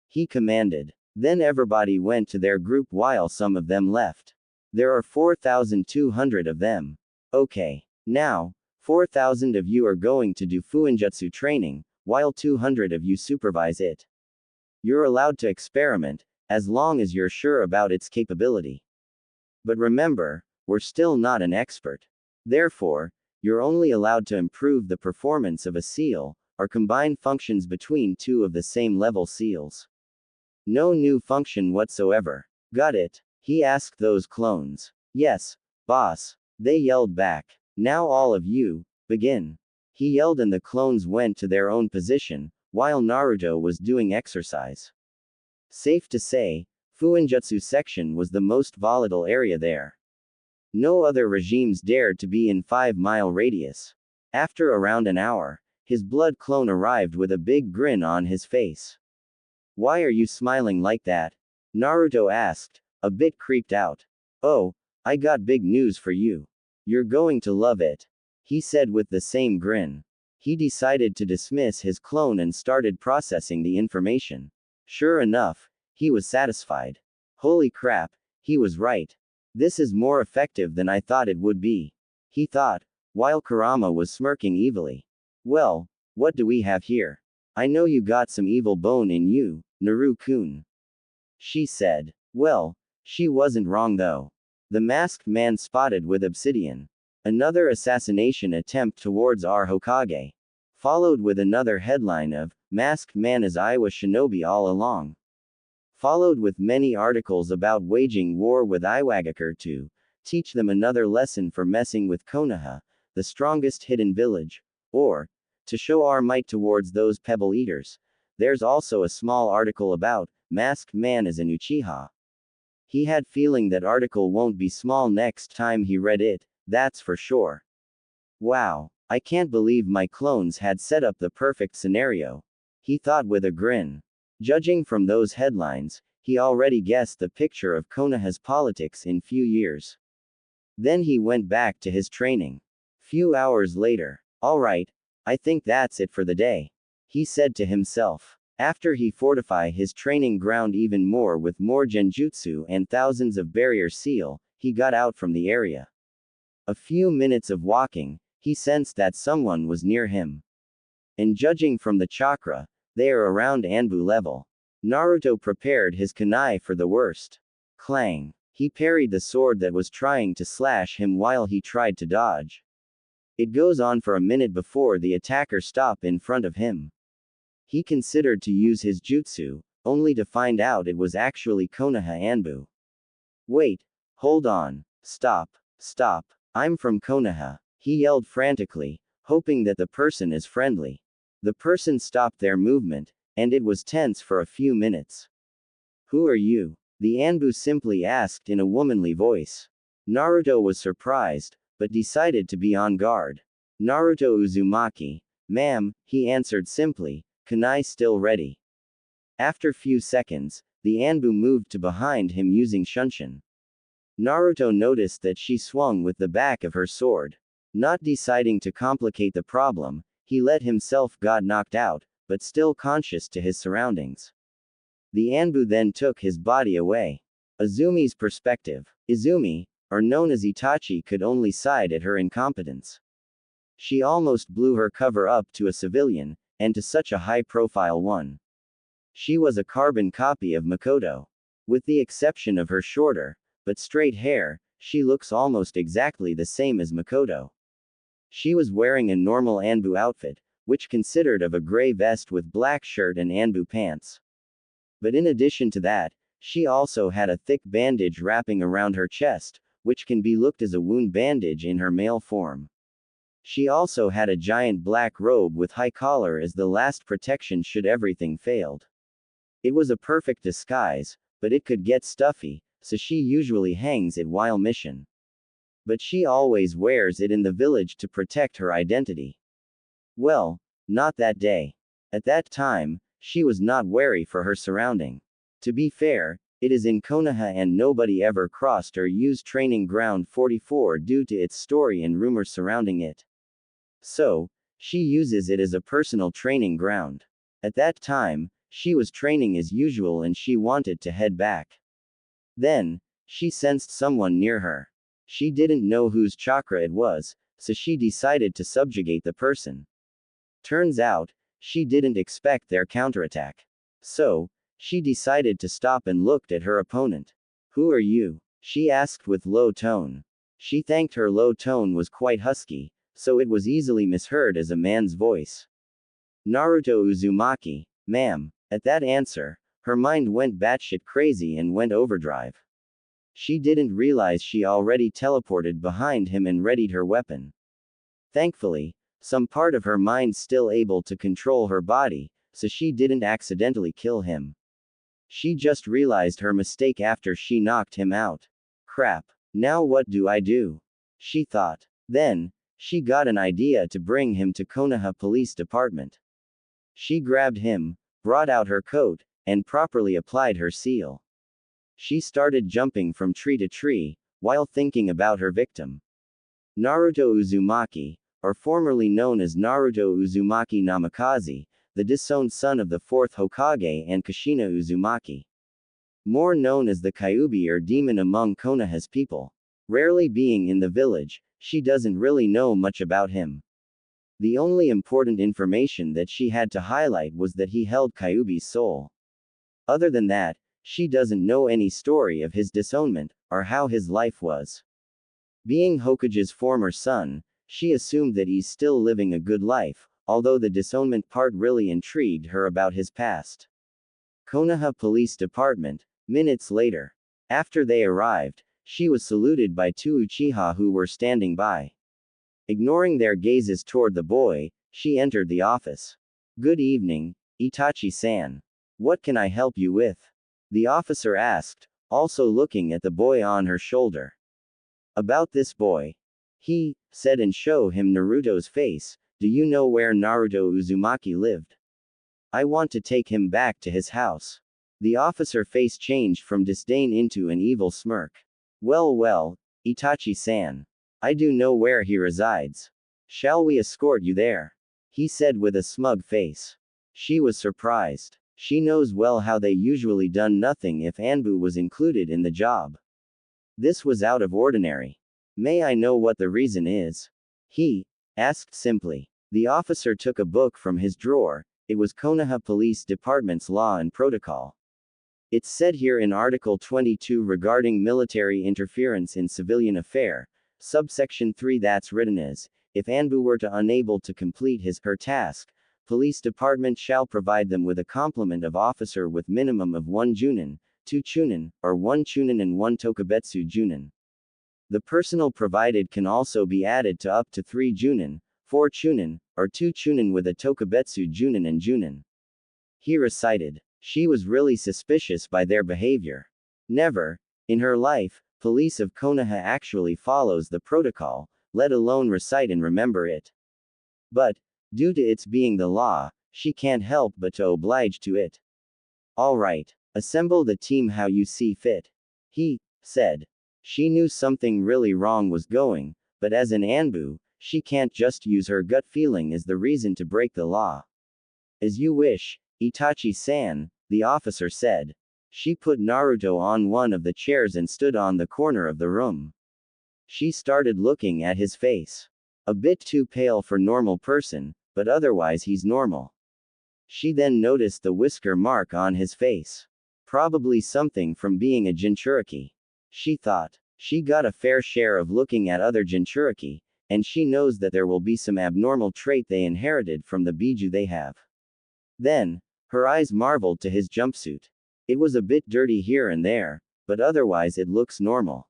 He commanded. Then everybody went to their group while some of them left. There are 4,200 of them. Okay. Now, 4,000 of you are going to do Fuinjutsu training, while 200 of you supervise it. You're allowed to experiment, as long as you're sure about its capability. But remember, we're still not an expert. Therefore, you're only allowed to improve the performance of a seal, or combine functions between two of the same level seals. No new function whatsoever. Got it? He asked those clones. Yes, boss. They yelled back. Now all of you, begin. He yelled and the clones went to their own position, while Naruto was doing exercise. Safe to say, Fuinjutsu section was the most volatile area there. No other regimes dared to be in 5-mile radius. After around an hour, his blood clone arrived with a big grin on his face. Why are you smiling like that? Naruto asked, a bit creeped out. Oh, I got big news for you. You're going to love it. He said with the same grin. He decided to dismiss his clone and started processing the information. Sure enough, he was satisfied. Holy crap, he was right. This is more effective than I thought it would be. He thought, while Kurama was smirking evilly. Well, what do we have here? I know you got some evil bone in you, Naru-kun. She said. Well, she wasn't wrong though. The masked man spotted with obsidian. Another assassination attempt towards our Hokage. Followed with another headline of, Masked Man as Iowa Shinobi all along. Followed with many articles about waging war with Iwagakure to teach them another lesson for messing with Konoha, the strongest hidden village, or to show our might towards those pebble eaters. There's also a small article about Masked Man as an Uchiha. He had feeling that article won't be small next time he read it, that's for sure. Wow, I can't believe my clones had set up the perfect scenario. He thought with a grin. Judging from those headlines, he already guessed the picture of Konoha's politics in few years. Then he went back to his training. Few hours later. Alright, I think that's it for the day. He said to himself. After he fortify his training ground even more with more genjutsu and thousands of barrier seal, he got out from the area. A few minutes of walking, he sensed that someone was near him. And judging from the chakra, they are around Anbu level. Naruto prepared his kunai for the worst. Clang. He parried the sword that was trying to slash him while he tried to dodge. It goes on for a minute before the attacker stopped in front of him. He considered to use his jutsu, only to find out it was actually Konoha Anbu. Wait. Hold on. Stop. Stop. I'm from Konoha. He yelled frantically, hoping that the person is friendly. The person stopped their movement, and it was tense for a few minutes. Who are you? The Anbu simply asked in a womanly voice. Naruto was surprised, but decided to be on guard. Naruto Uzumaki. Ma'am, he answered simply, kunai still ready. After few seconds, the Anbu moved to behind him using shunshin. Naruto noticed that she swung with the back of her sword. Not deciding to complicate the problem, he let himself got knocked out, but still conscious to his surroundings. The Anbu then took his body away. Izumi's perspective. Izumi, or known as Itachi, could only sighed at her incompetence. She almost blew her cover up to a civilian, and to such a high-profile one. She was a carbon copy of Makoto. With the exception of her shorter, but straight hair, she looks almost exactly the same as Makoto. She was wearing a normal Anbu outfit, which consisted of a gray vest with black shirt and Anbu pants. But in addition to that, she also had a thick bandage wrapping around her chest, which can be looked as a wound bandage in her male form. She also had a giant black robe with high collar as the last protection should everything failed. It was a perfect disguise, but it could get stuffy, so she usually hangs it while mission. But she always wears it in the village to protect her identity. Well, not that day. At that time, she was not wary for her surrounding. To be fair, it is in Konoha and nobody ever crossed or used Training Ground 44 due to its story and rumors surrounding it. So, she uses it as a personal training ground. At that time, she was training as usual and she wanted to head back. Then, she sensed someone near her. She didn't know whose chakra it was, so she decided to subjugate the person. Turns out, she didn't expect their counterattack. So, she decided to stop and looked at her opponent. "Who are you?" she asked with low tone. She thanked her low tone was quite husky, so it was easily misheard as a man's voice. "Naruto Uzumaki, ma'am." At that answer, her mind went batshit crazy and went overdrive. She didn't realize she already teleported behind him and readied her weapon. Thankfully, some part of her mind still able to control her body, so she didn't accidentally kill him. She just realized her mistake after she knocked him out. "Crap. Now what do I do?" she thought. Then, she got an idea to bring him to Konoha Police Department. She grabbed him, brought out her coat, and properly applied her seal. She started jumping from tree to tree, while thinking about her victim. Naruto Uzumaki, or formerly known as Naruto Uzumaki Namikaze, the disowned son of the fourth Hokage and Kushina Uzumaki. More known as the Kyuubi or demon among Konoha's people. Rarely being in the village, she doesn't really know much about him. The only important information that she had to highlight was that he held Kyuubi's soul. Other than that, she doesn't know any story of his disownment, or how his life was. Being Hokage's former son, she assumed that he's still living a good life, although the disownment part really intrigued her about his past. Konoha Police Department, minutes later. After they arrived, she was saluted by two Uchiha who were standing by. Ignoring their gazes toward the boy, she entered the office. "Good evening, Itachi-san. What can I help you with?" the officer asked, also looking at the boy on her shoulder. "About this boy," he said, and show him Naruto's face. "Do you know where Naruto Uzumaki lived? I want to take him back to his house." The officer's face changed from disdain into an evil smirk. Well, Itachi-san. I do know where he resides. Shall we escort you there?" he said with a smug face. She was surprised. She knows well how they usually done nothing if Anbu was included in the job. This was out of ordinary. "May I know what the reason is?" he asked simply. The officer took a book from his drawer. It was Konoha Police Department's Law and Protocol. It's said here in Article 22 regarding military interference in civilian affair, subsection 3, that's written as, if Anbu were to unable to complete her task, police department shall provide them with a complement of officer with minimum of 1 junin, 2 chunin, or 1 chunin and 1 tokubetsu junin. The personnel provided can also be added to up to 3 junin, 4 chunin, or 2 chunin with a tokubetsu junin and junin. He recited. She was really suspicious by their behavior. Never, in her life, police of Konoha actually follows the protocol, let alone recite and remember it. But, due to its being the law, she can't help but to oblige to it. "Alright, assemble the team how you see fit," he said. She knew something really wrong was going, but as an Anbu, she can't just use her gut feeling as the reason to break the law. "As you wish, Itachi-san," the officer said. She put Naruto on one of the chairs and stood on the corner of the room. She started looking at his face. A bit too pale for normal person, but otherwise he's normal. She then noticed the whisker mark on his face. Probably something from being a Jinchuriki. She thought. She got a fair share of looking at other Jinchuriki, and she knows that there will be some abnormal trait they inherited from the Biju they have. Then, her eyes marveled to his jumpsuit. It was a bit dirty here and there, but otherwise it looks normal.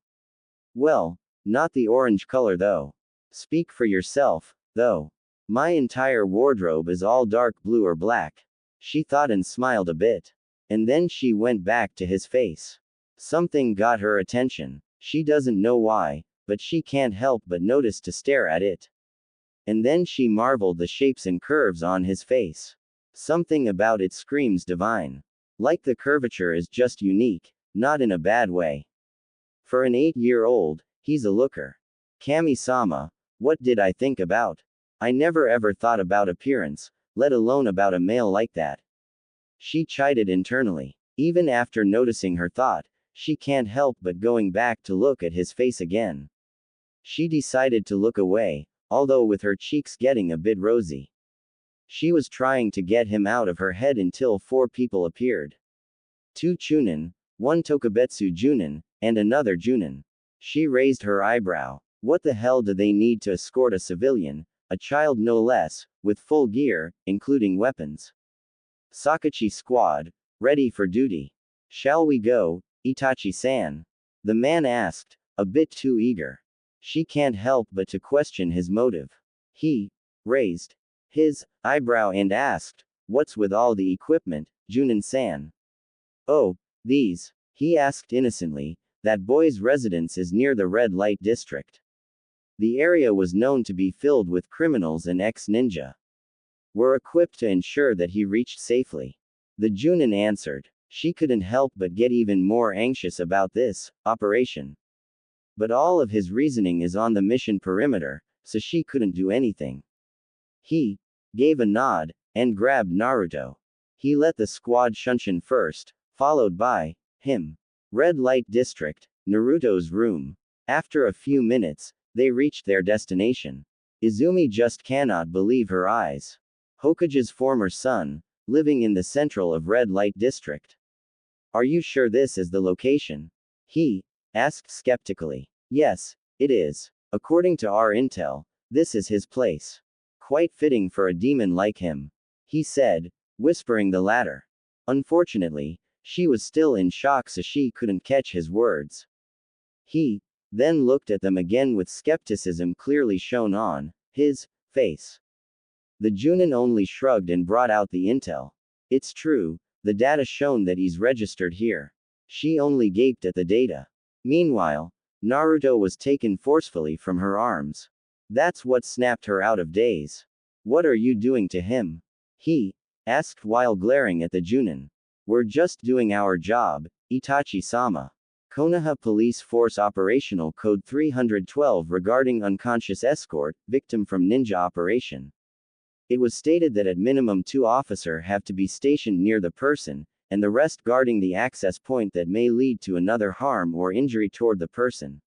Well, not the orange color though. Speak for yourself, though. My entire wardrobe is all dark blue or black. She thought and smiled a bit. And then she went back to his face. Something got her attention. She doesn't know why, but she can't help but notice to stare at it. And then she marveled the shapes and curves on his face. Something about it screams divine. Like the curvature is just unique, not in a bad way. For an 8-year-old, he's a looker. Kami-sama, what did I think about? I never ever thought about appearance, let alone about a male like that. She chided internally. Even after noticing her thought, she can't help but going back to look at his face again. She decided to look away, although with her cheeks getting a bit rosy. She was trying to get him out of her head until 4 people appeared. 2 Chunin, 1 Tokubetsu Junin, and another Junin. She raised her eyebrow. What the hell do they need to escort a civilian, a child no less, with full gear, including weapons? Sakachi squad, ready for duty. Shall we go, Itachi-san? The man asked, a bit too eager. She can't help but to question his motive. He raised his eyebrow and asked, what's with all the equipment, Junin-san? Oh, these, he asked innocently, that boy's residence is near the red light district. The area was known to be filled with criminals and ex-ninja. Were equipped to ensure that he reached safely. The Junin answered. She couldn't help but get even more anxious about this operation. But all of his reasoning is on the mission perimeter, so she couldn't do anything. He gave a nod and grabbed Naruto. He let the squad shunshin first, followed by him. Red light district, Naruto's room. After a few minutes, they reached their destination. Izumi just cannot believe her eyes. Hokage's former son, living in the central of red light district. Are you sure this is the location? He asked skeptically. Yes, it is. According to our intel, this is his place. Quite fitting for a demon like him. He said, whispering the latter. Unfortunately, she was still in shock so she couldn't catch his words. He then looked at them again with skepticism clearly shown on his face. The Junin only shrugged and brought out the intel. It's true, the data shown that he's registered here. She only gaped at the data. Meanwhile, Naruto was taken forcefully from her arms. That's what snapped her out of daze. What are you doing to him? He asked while glaring at the Junin. We're just doing our job, Itachi-sama. Konoha Police Force Operational Code 312 regarding unconscious escort, victim from ninja operation. It was stated that at minimum 2 officers have to be stationed near the person, and the rest guarding the access point that may lead to another harm or injury toward the person.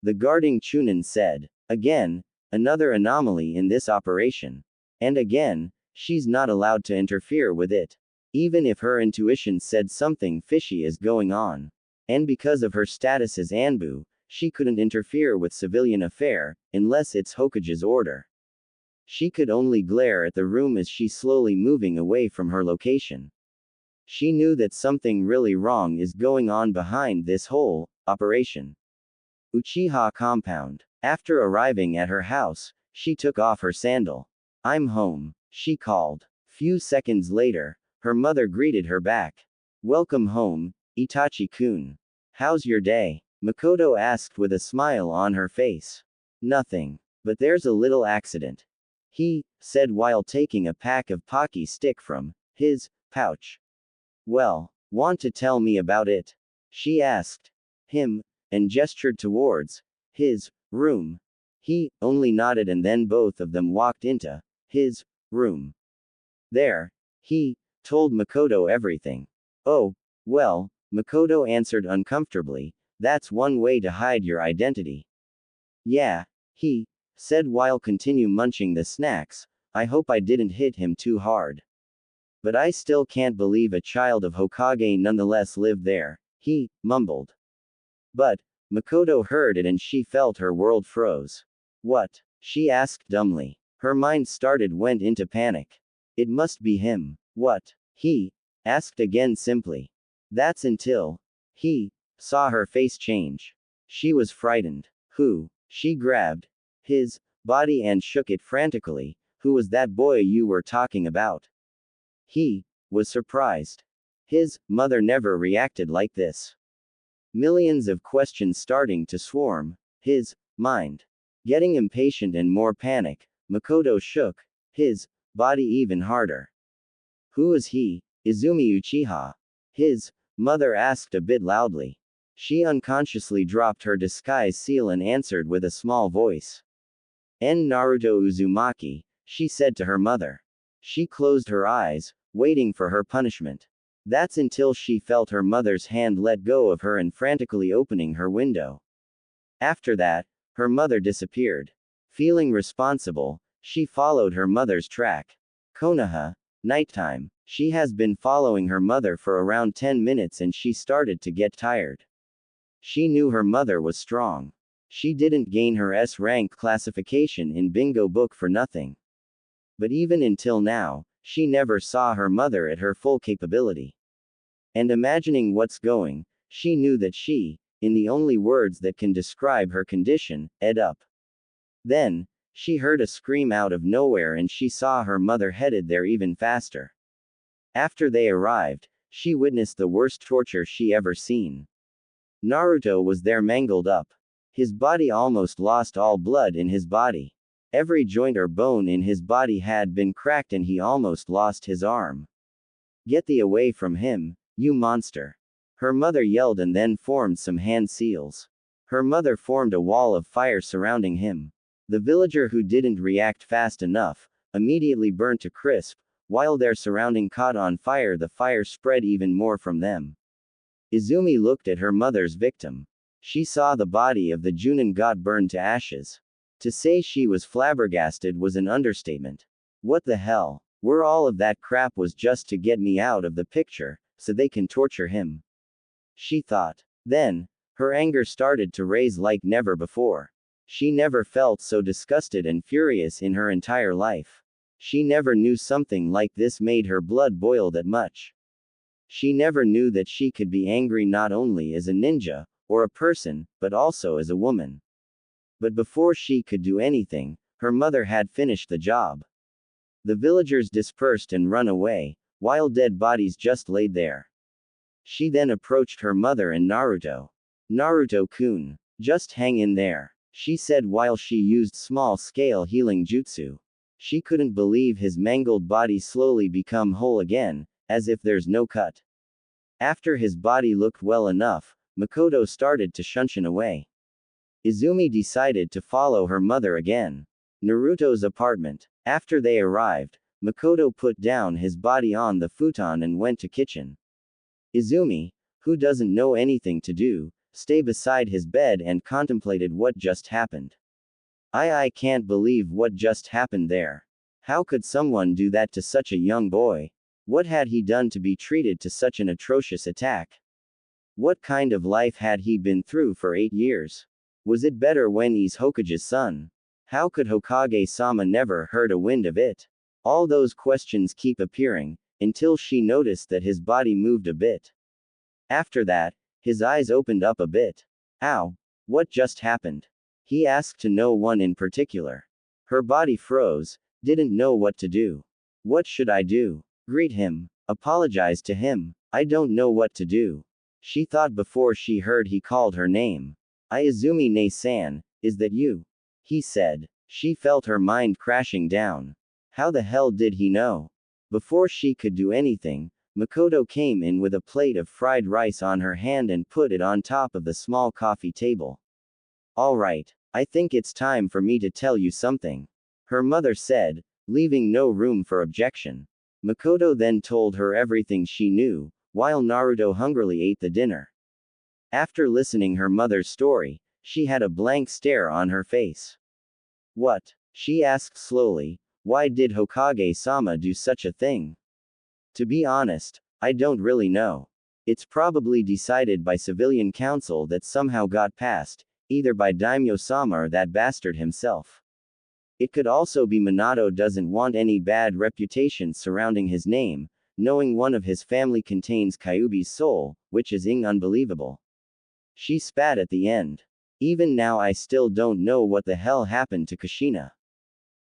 The guarding Chunin said. Again, another anomaly in this operation. And again, she's not allowed to interfere with it. Even if her intuition said something fishy is going on. And because of her status as Anbu, she couldn't interfere with civilian affair, unless it's Hokage's order. She could only glare at the room as she slowly moving away from her location. She knew that something really wrong is going on behind this whole operation. Uchiha compound. After arriving at her house, she took off her sandal. I'm home, she called. Few seconds later, her mother greeted her back. Welcome home, Itachi-kun. How's your day? Makoto asked with a smile on her face. Nothing. But there's a little accident. He said while taking a pack of Pocky stick from his pouch. Well, want to tell me about it? She asked him, and gestured towards his room. He only nodded and then both of them walked into his room. There, he told Makoto everything. Oh, well, Makoto answered uncomfortably, that's one way to hide your identity. Yeah, he said while continue munching the snacks. I hope I didn't hit him too hard. But I still can't believe a child of Hokage nonetheless lived there, he mumbled. But Makoto heard it and she felt her world froze. What? She asked dumbly. Her mind went into panic. It must be him. What? He asked again simply. That's until he saw her face change. She was frightened. Who? She grabbed his body and shook it frantically. Who was that boy you were talking about? He was surprised. His mother never reacted like this. Millions of questions starting to swarm his mind. Getting impatient and more panic, Makoto shook his body even harder. Who is he? Izumi Uchiha? His mother asked a bit loudly. She unconsciously dropped her disguise seal and answered with a small voice. Naruto Uzumaki, she said to her mother. She closed her eyes, waiting for her punishment. That's until she felt her mother's hand let go of her and frantically opening her window. After that, her mother disappeared. Feeling responsible, she followed her mother's track. Konoha, nighttime. She has been following her mother for around 10 minutes and she started to get tired. She knew her mother was strong. She didn't gain her S rank classification in bingo book for nothing. But even until now, she never saw her mother at her full capability. And imagining what's going, she knew that she, in the only words that can describe her condition, ed up. Then, she heard a scream out of nowhere and she saw her mother headed there even faster. After they arrived, she witnessed the worst torture she ever seen. Naruto was there mangled up. His body almost lost all blood in his body. Every joint or bone in his body had been cracked and he almost lost his arm. Get thee away from him, you monster. Her mother yelled and then formed some hand seals. Her mother formed a wall of fire surrounding him. The villager who didn't react fast enough, immediately burnt to crisp. While their surrounding caught on fire, the fire spread even more from them. Izumi looked at her mother's victim. She saw the body of the Junin god burned to ashes. To say she was flabbergasted was an understatement. What the hell? Were all of that crap was just to get me out of the picture, so they can torture him? She thought. Then, her anger started to raise like never before. She never felt so disgusted and furious in her entire life. She never knew something like this made her blood boil that much. She never knew that she could be angry not only as a ninja, or a person, but also as a woman. But before she could do anything, her mother had finished the job. The villagers dispersed and run away, while dead bodies just laid there. She then approached her mother and Naruto. Naruto-kun, just hang in there, she said while she used small-scale healing jutsu. She couldn't believe his mangled body slowly become whole again, as if there's no cut. After his body looked well enough, Makoto started to shunshin away. Izumi decided to follow her mother again. Naruto's apartment. After they arrived, Makoto put down his body on the futon and went to kitchen. Izumi, who doesn't know anything to do, stayed beside his bed and contemplated what just happened. I can't believe what just happened there. How could someone do that to such a young boy? What had he done to be treated to such an atrocious attack? What kind of life had he been through for 8 years? Was it better when he's Hokage's son? How could Hokage-sama never heard a wind of it? All those questions keep appearing, until she noticed that his body moved a bit. After that, his eyes opened up a bit. Ow! What just happened? He asked to no one in particular. Her body froze, didn't know what to do. What should I do? Greet him? Apologize to him? I don't know what to do. She thought before she heard he called her name. Izumi ne-san, is that you? He said. She felt her mind crashing down. How the hell did he know? Before she could do anything, Makoto came in with a plate of fried rice on her hand and put it on top of the small coffee table. Alright, I think it's time for me to tell you something, her mother said, leaving no room for objection. Makoto then told her everything she knew, while Naruto hungrily ate the dinner. After listening her mother's story, she had a blank stare on her face. What? She asked slowly. Why did Hokage-sama do such a thing? To be honest, I don't really know. It's probably decided by civilian council that somehow got passed, either by Daimyo-sama or that bastard himself. It could also be Minato doesn't want any bad reputation surrounding his name, knowing one of his family contains Kyuubi's soul, which is unbelievable. She spat at the end. Even now I still don't know what the hell happened to Kushina.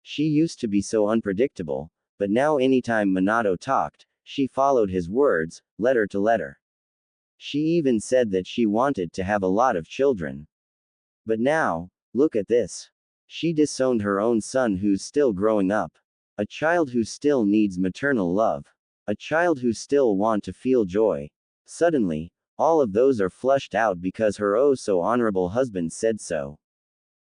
She used to be so unpredictable, but now anytime Minato talked, she followed his words, letter to letter. She even said that she wanted to have a lot of children. But now, look at this. She disowned her own son who's still growing up. A child who still needs maternal love. A child who still want to feel joy. Suddenly, all of those are flushed out because her oh so honorable husband said so.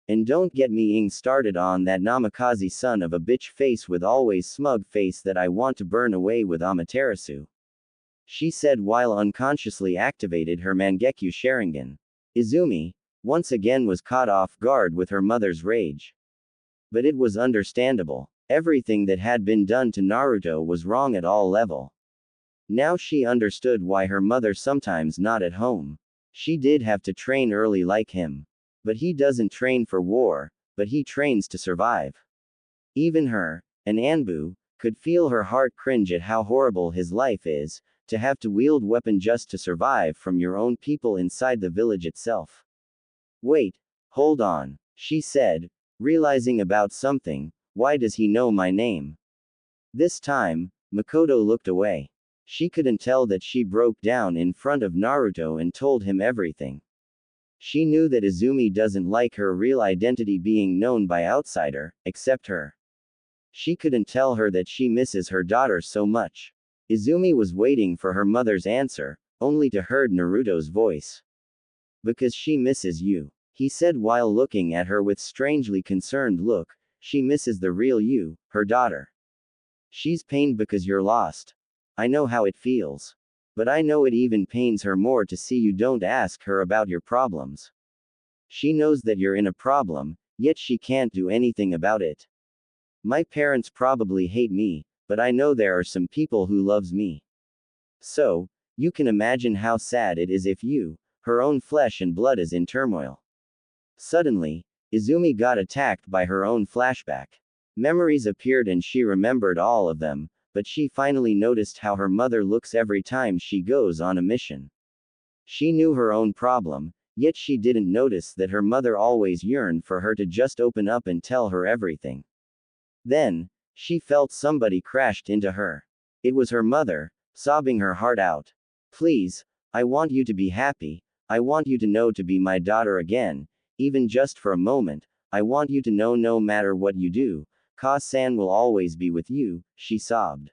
And don't get me started on that Namikaze son of a bitch face with always smug face that I want to burn away with Amaterasu. She said while unconsciously activated her Mangekyo Sharingan. Izumi, once again was caught off guard with her mother's rage. But it was understandable. Everything that had been done to Naruto was wrong at all level. Now she understood why her mother sometimes not at home. She did have to train early like him. But he doesn't train for war, but he trains to survive. Even her, an Anbu, could feel her heart cringe at how horrible his life is, to have to wield weapon just to survive from your own people inside the village itself. Wait, hold on, she said, realizing about something. Why does he know my name? This time, Makoto looked away. She couldn't tell that she broke down in front of Naruto and told him everything. She knew that Izumi doesn't like her real identity being known by outsider, except her. She couldn't tell her that she misses her daughter so much. Izumi was waiting for her mother's answer, only to heard Naruto's voice. Because she misses you, he said while looking at her with strangely concerned look. She misses the real you, her daughter. She's pained because you're lost. I know how it feels. But I know it even pains her more to see you don't ask her about your problems. She knows that you're in a problem, yet she can't do anything about it. My parents probably hate me, but I know there are some people who loves me. So, you can imagine how sad it is if you, her own flesh and blood is in turmoil. Suddenly, Izumi got attacked by her own flashback. Memories appeared and she remembered all of them, but she finally noticed how her mother looks every time she goes on a mission. She knew her own problem, yet she didn't notice that her mother always yearned for her to just open up and tell her everything. Then, she felt somebody crashed into her. It was her mother, sobbing her heart out. Please, I want you to be happy, I want you to know to be my daughter again, even just for a moment, I want you to know no matter what you do, Ka-san will always be with you, she sobbed.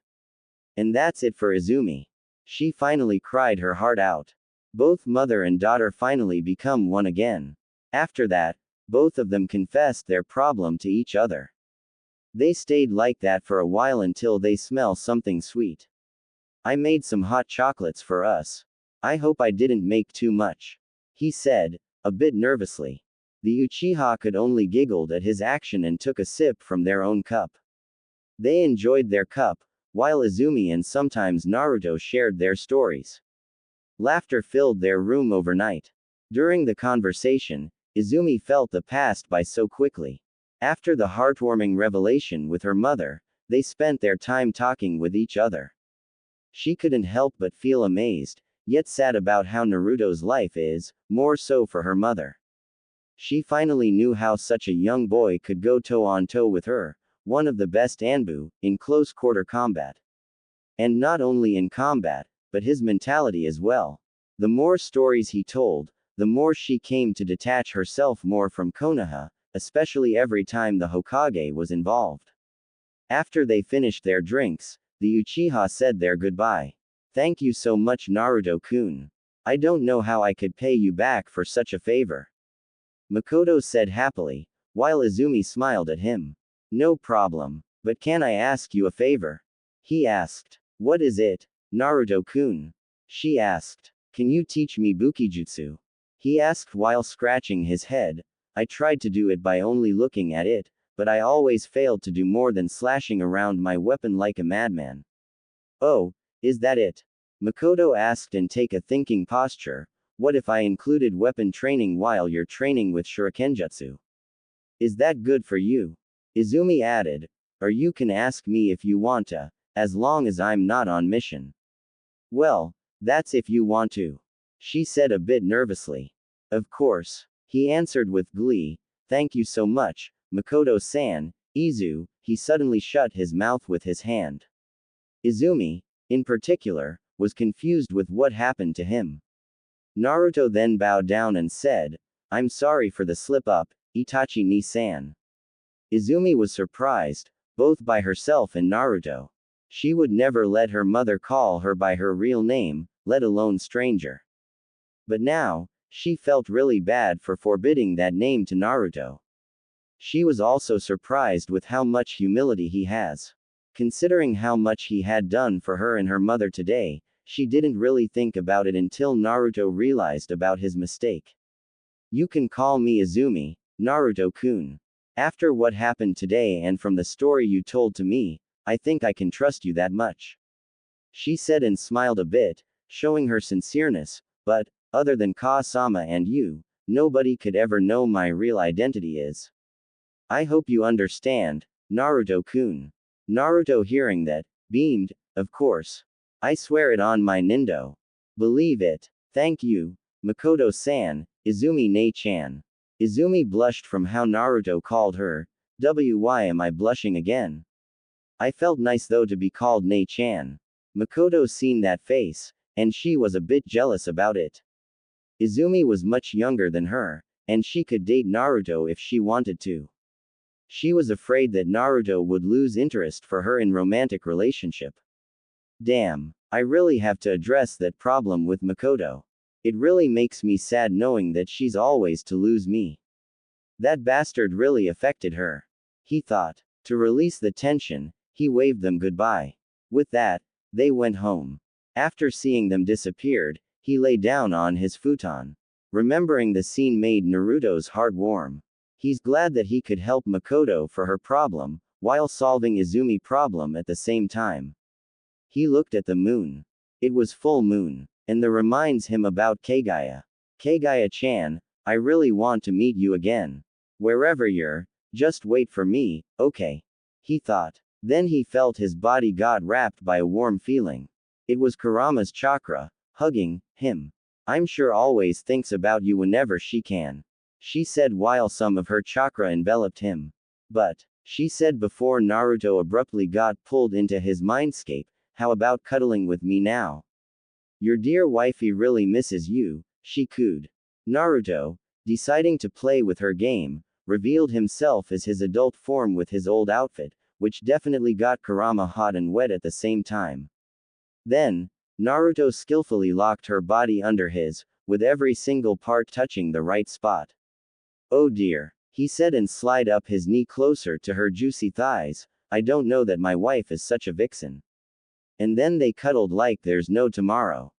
And that's it for Izumi. She finally cried her heart out. Both mother and daughter finally become one again. After that, both of them confessed their problem to each other. They stayed like that for a while until they smell something sweet. I made some hot chocolates for us. I hope I didn't make too much, he said, a bit nervously. The Uchiha could only giggled at his action and took a sip from their own cup. They enjoyed their cup, while Izumi and sometimes Naruto shared their stories. Laughter filled their room overnight. During the conversation, Izumi felt the past by so quickly. After the heartwarming revelation with her mother, they spent their time talking with each other. She couldn't help but feel amazed, yet sad about how Naruto's life is, more so for her mother. She finally knew how such a young boy could go toe-on-toe with her, one of the best Anbu, in close-quarter combat. And not only in combat, but his mentality as well. The more stories he told, the more she came to detach herself more from Konoha, especially every time the Hokage was involved. After they finished their drinks, the Uchiha said their goodbye. Thank you so much Naruto-kun. I don't know how I could pay you back for such a favor. Makoto said happily, while Izumi smiled at him. No problem. But can I ask you a favor? He asked. What is it, Naruto-kun? She asked. Can you teach me Bukijutsu? He asked while scratching his head. I tried to do it by only looking at it, but I always failed to do more than slashing around my weapon like a madman. Oh, is that it? Makoto asked and take a thinking posture. What if I included weapon training while you're training with shurikenjutsu? Is that good for you? Izumi added. Or you can ask me if you want to, as long as I'm not on mission. Well, that's if you want to. She said a bit nervously. Of course. He answered with glee. Thank you so much, Makoto-san. Izu, he suddenly shut his mouth with his hand. Izumi, in particular, was confused with what happened to him. Naruto then bowed down and said, I'm sorry for the slip-up, Itachi ni-san. Izumi was surprised, both by herself and Naruto. She would never let her mother call her by her real name, let alone stranger. But now, she felt really bad for forbidding that name to Naruto. She was also surprised with how much humility he has. Considering how much he had done for her and her mother today, she didn't really think about it until Naruto realized about his mistake. You can call me Izumi, Naruto-kun. After what happened today and from the story you told to me, I think I can trust you that much. She said and smiled a bit, showing her sincereness, but, other than Ka-sama and you, nobody could ever know my real identity is. I hope you understand, Naruto-kun. Naruto hearing that, beamed, of course. I swear it on my Nindo. Believe it. Thank you, Makoto-san, Izumi ne-chan. Izumi blushed from how Naruto called her. Why am I blushing again? I felt nice though to be called ne-chan. Makoto seen that face, and she was a bit jealous about it. Izumi was much younger than her, and she could date Naruto if she wanted to. She was afraid that Naruto would lose interest for her in romantic relationship. Damn, I really have to address that problem with Makoto. It really makes me sad knowing that she's always to lose me. That bastard really affected her. He thought. To release the tension, he waved them goodbye. With that, they went home. After seeing them disappeared, he lay down on his futon. Remembering the scene made Naruto's heart warm. He's glad that he could help Makoto for her problem, while solving Izumi's problem at the same time. He looked at the moon. It was full moon, and that reminds him about Kaguya. Kaguya-chan, I really want to meet you again. Wherever you're, just wait for me, okay? He thought. Then he felt his body got wrapped by a warm feeling. It was Kurama's chakra, hugging him. I'm sure always thinks about you whenever she can. She said while some of her chakra enveloped him. But, she said before Naruto abruptly got pulled into his mindscape, how about cuddling with me now? Your dear wifey really misses you, she cooed. Naruto, deciding to play with her game, revealed himself as his adult form with his old outfit, which definitely got Kurama hot and wet at the same time. Then, Naruto skillfully locked her body under his, with every single part touching the right spot. Oh dear, he said and slid up his knee closer to her juicy thighs. I don't know that my wife is such a vixen. And then they cuddled like there's no tomorrow.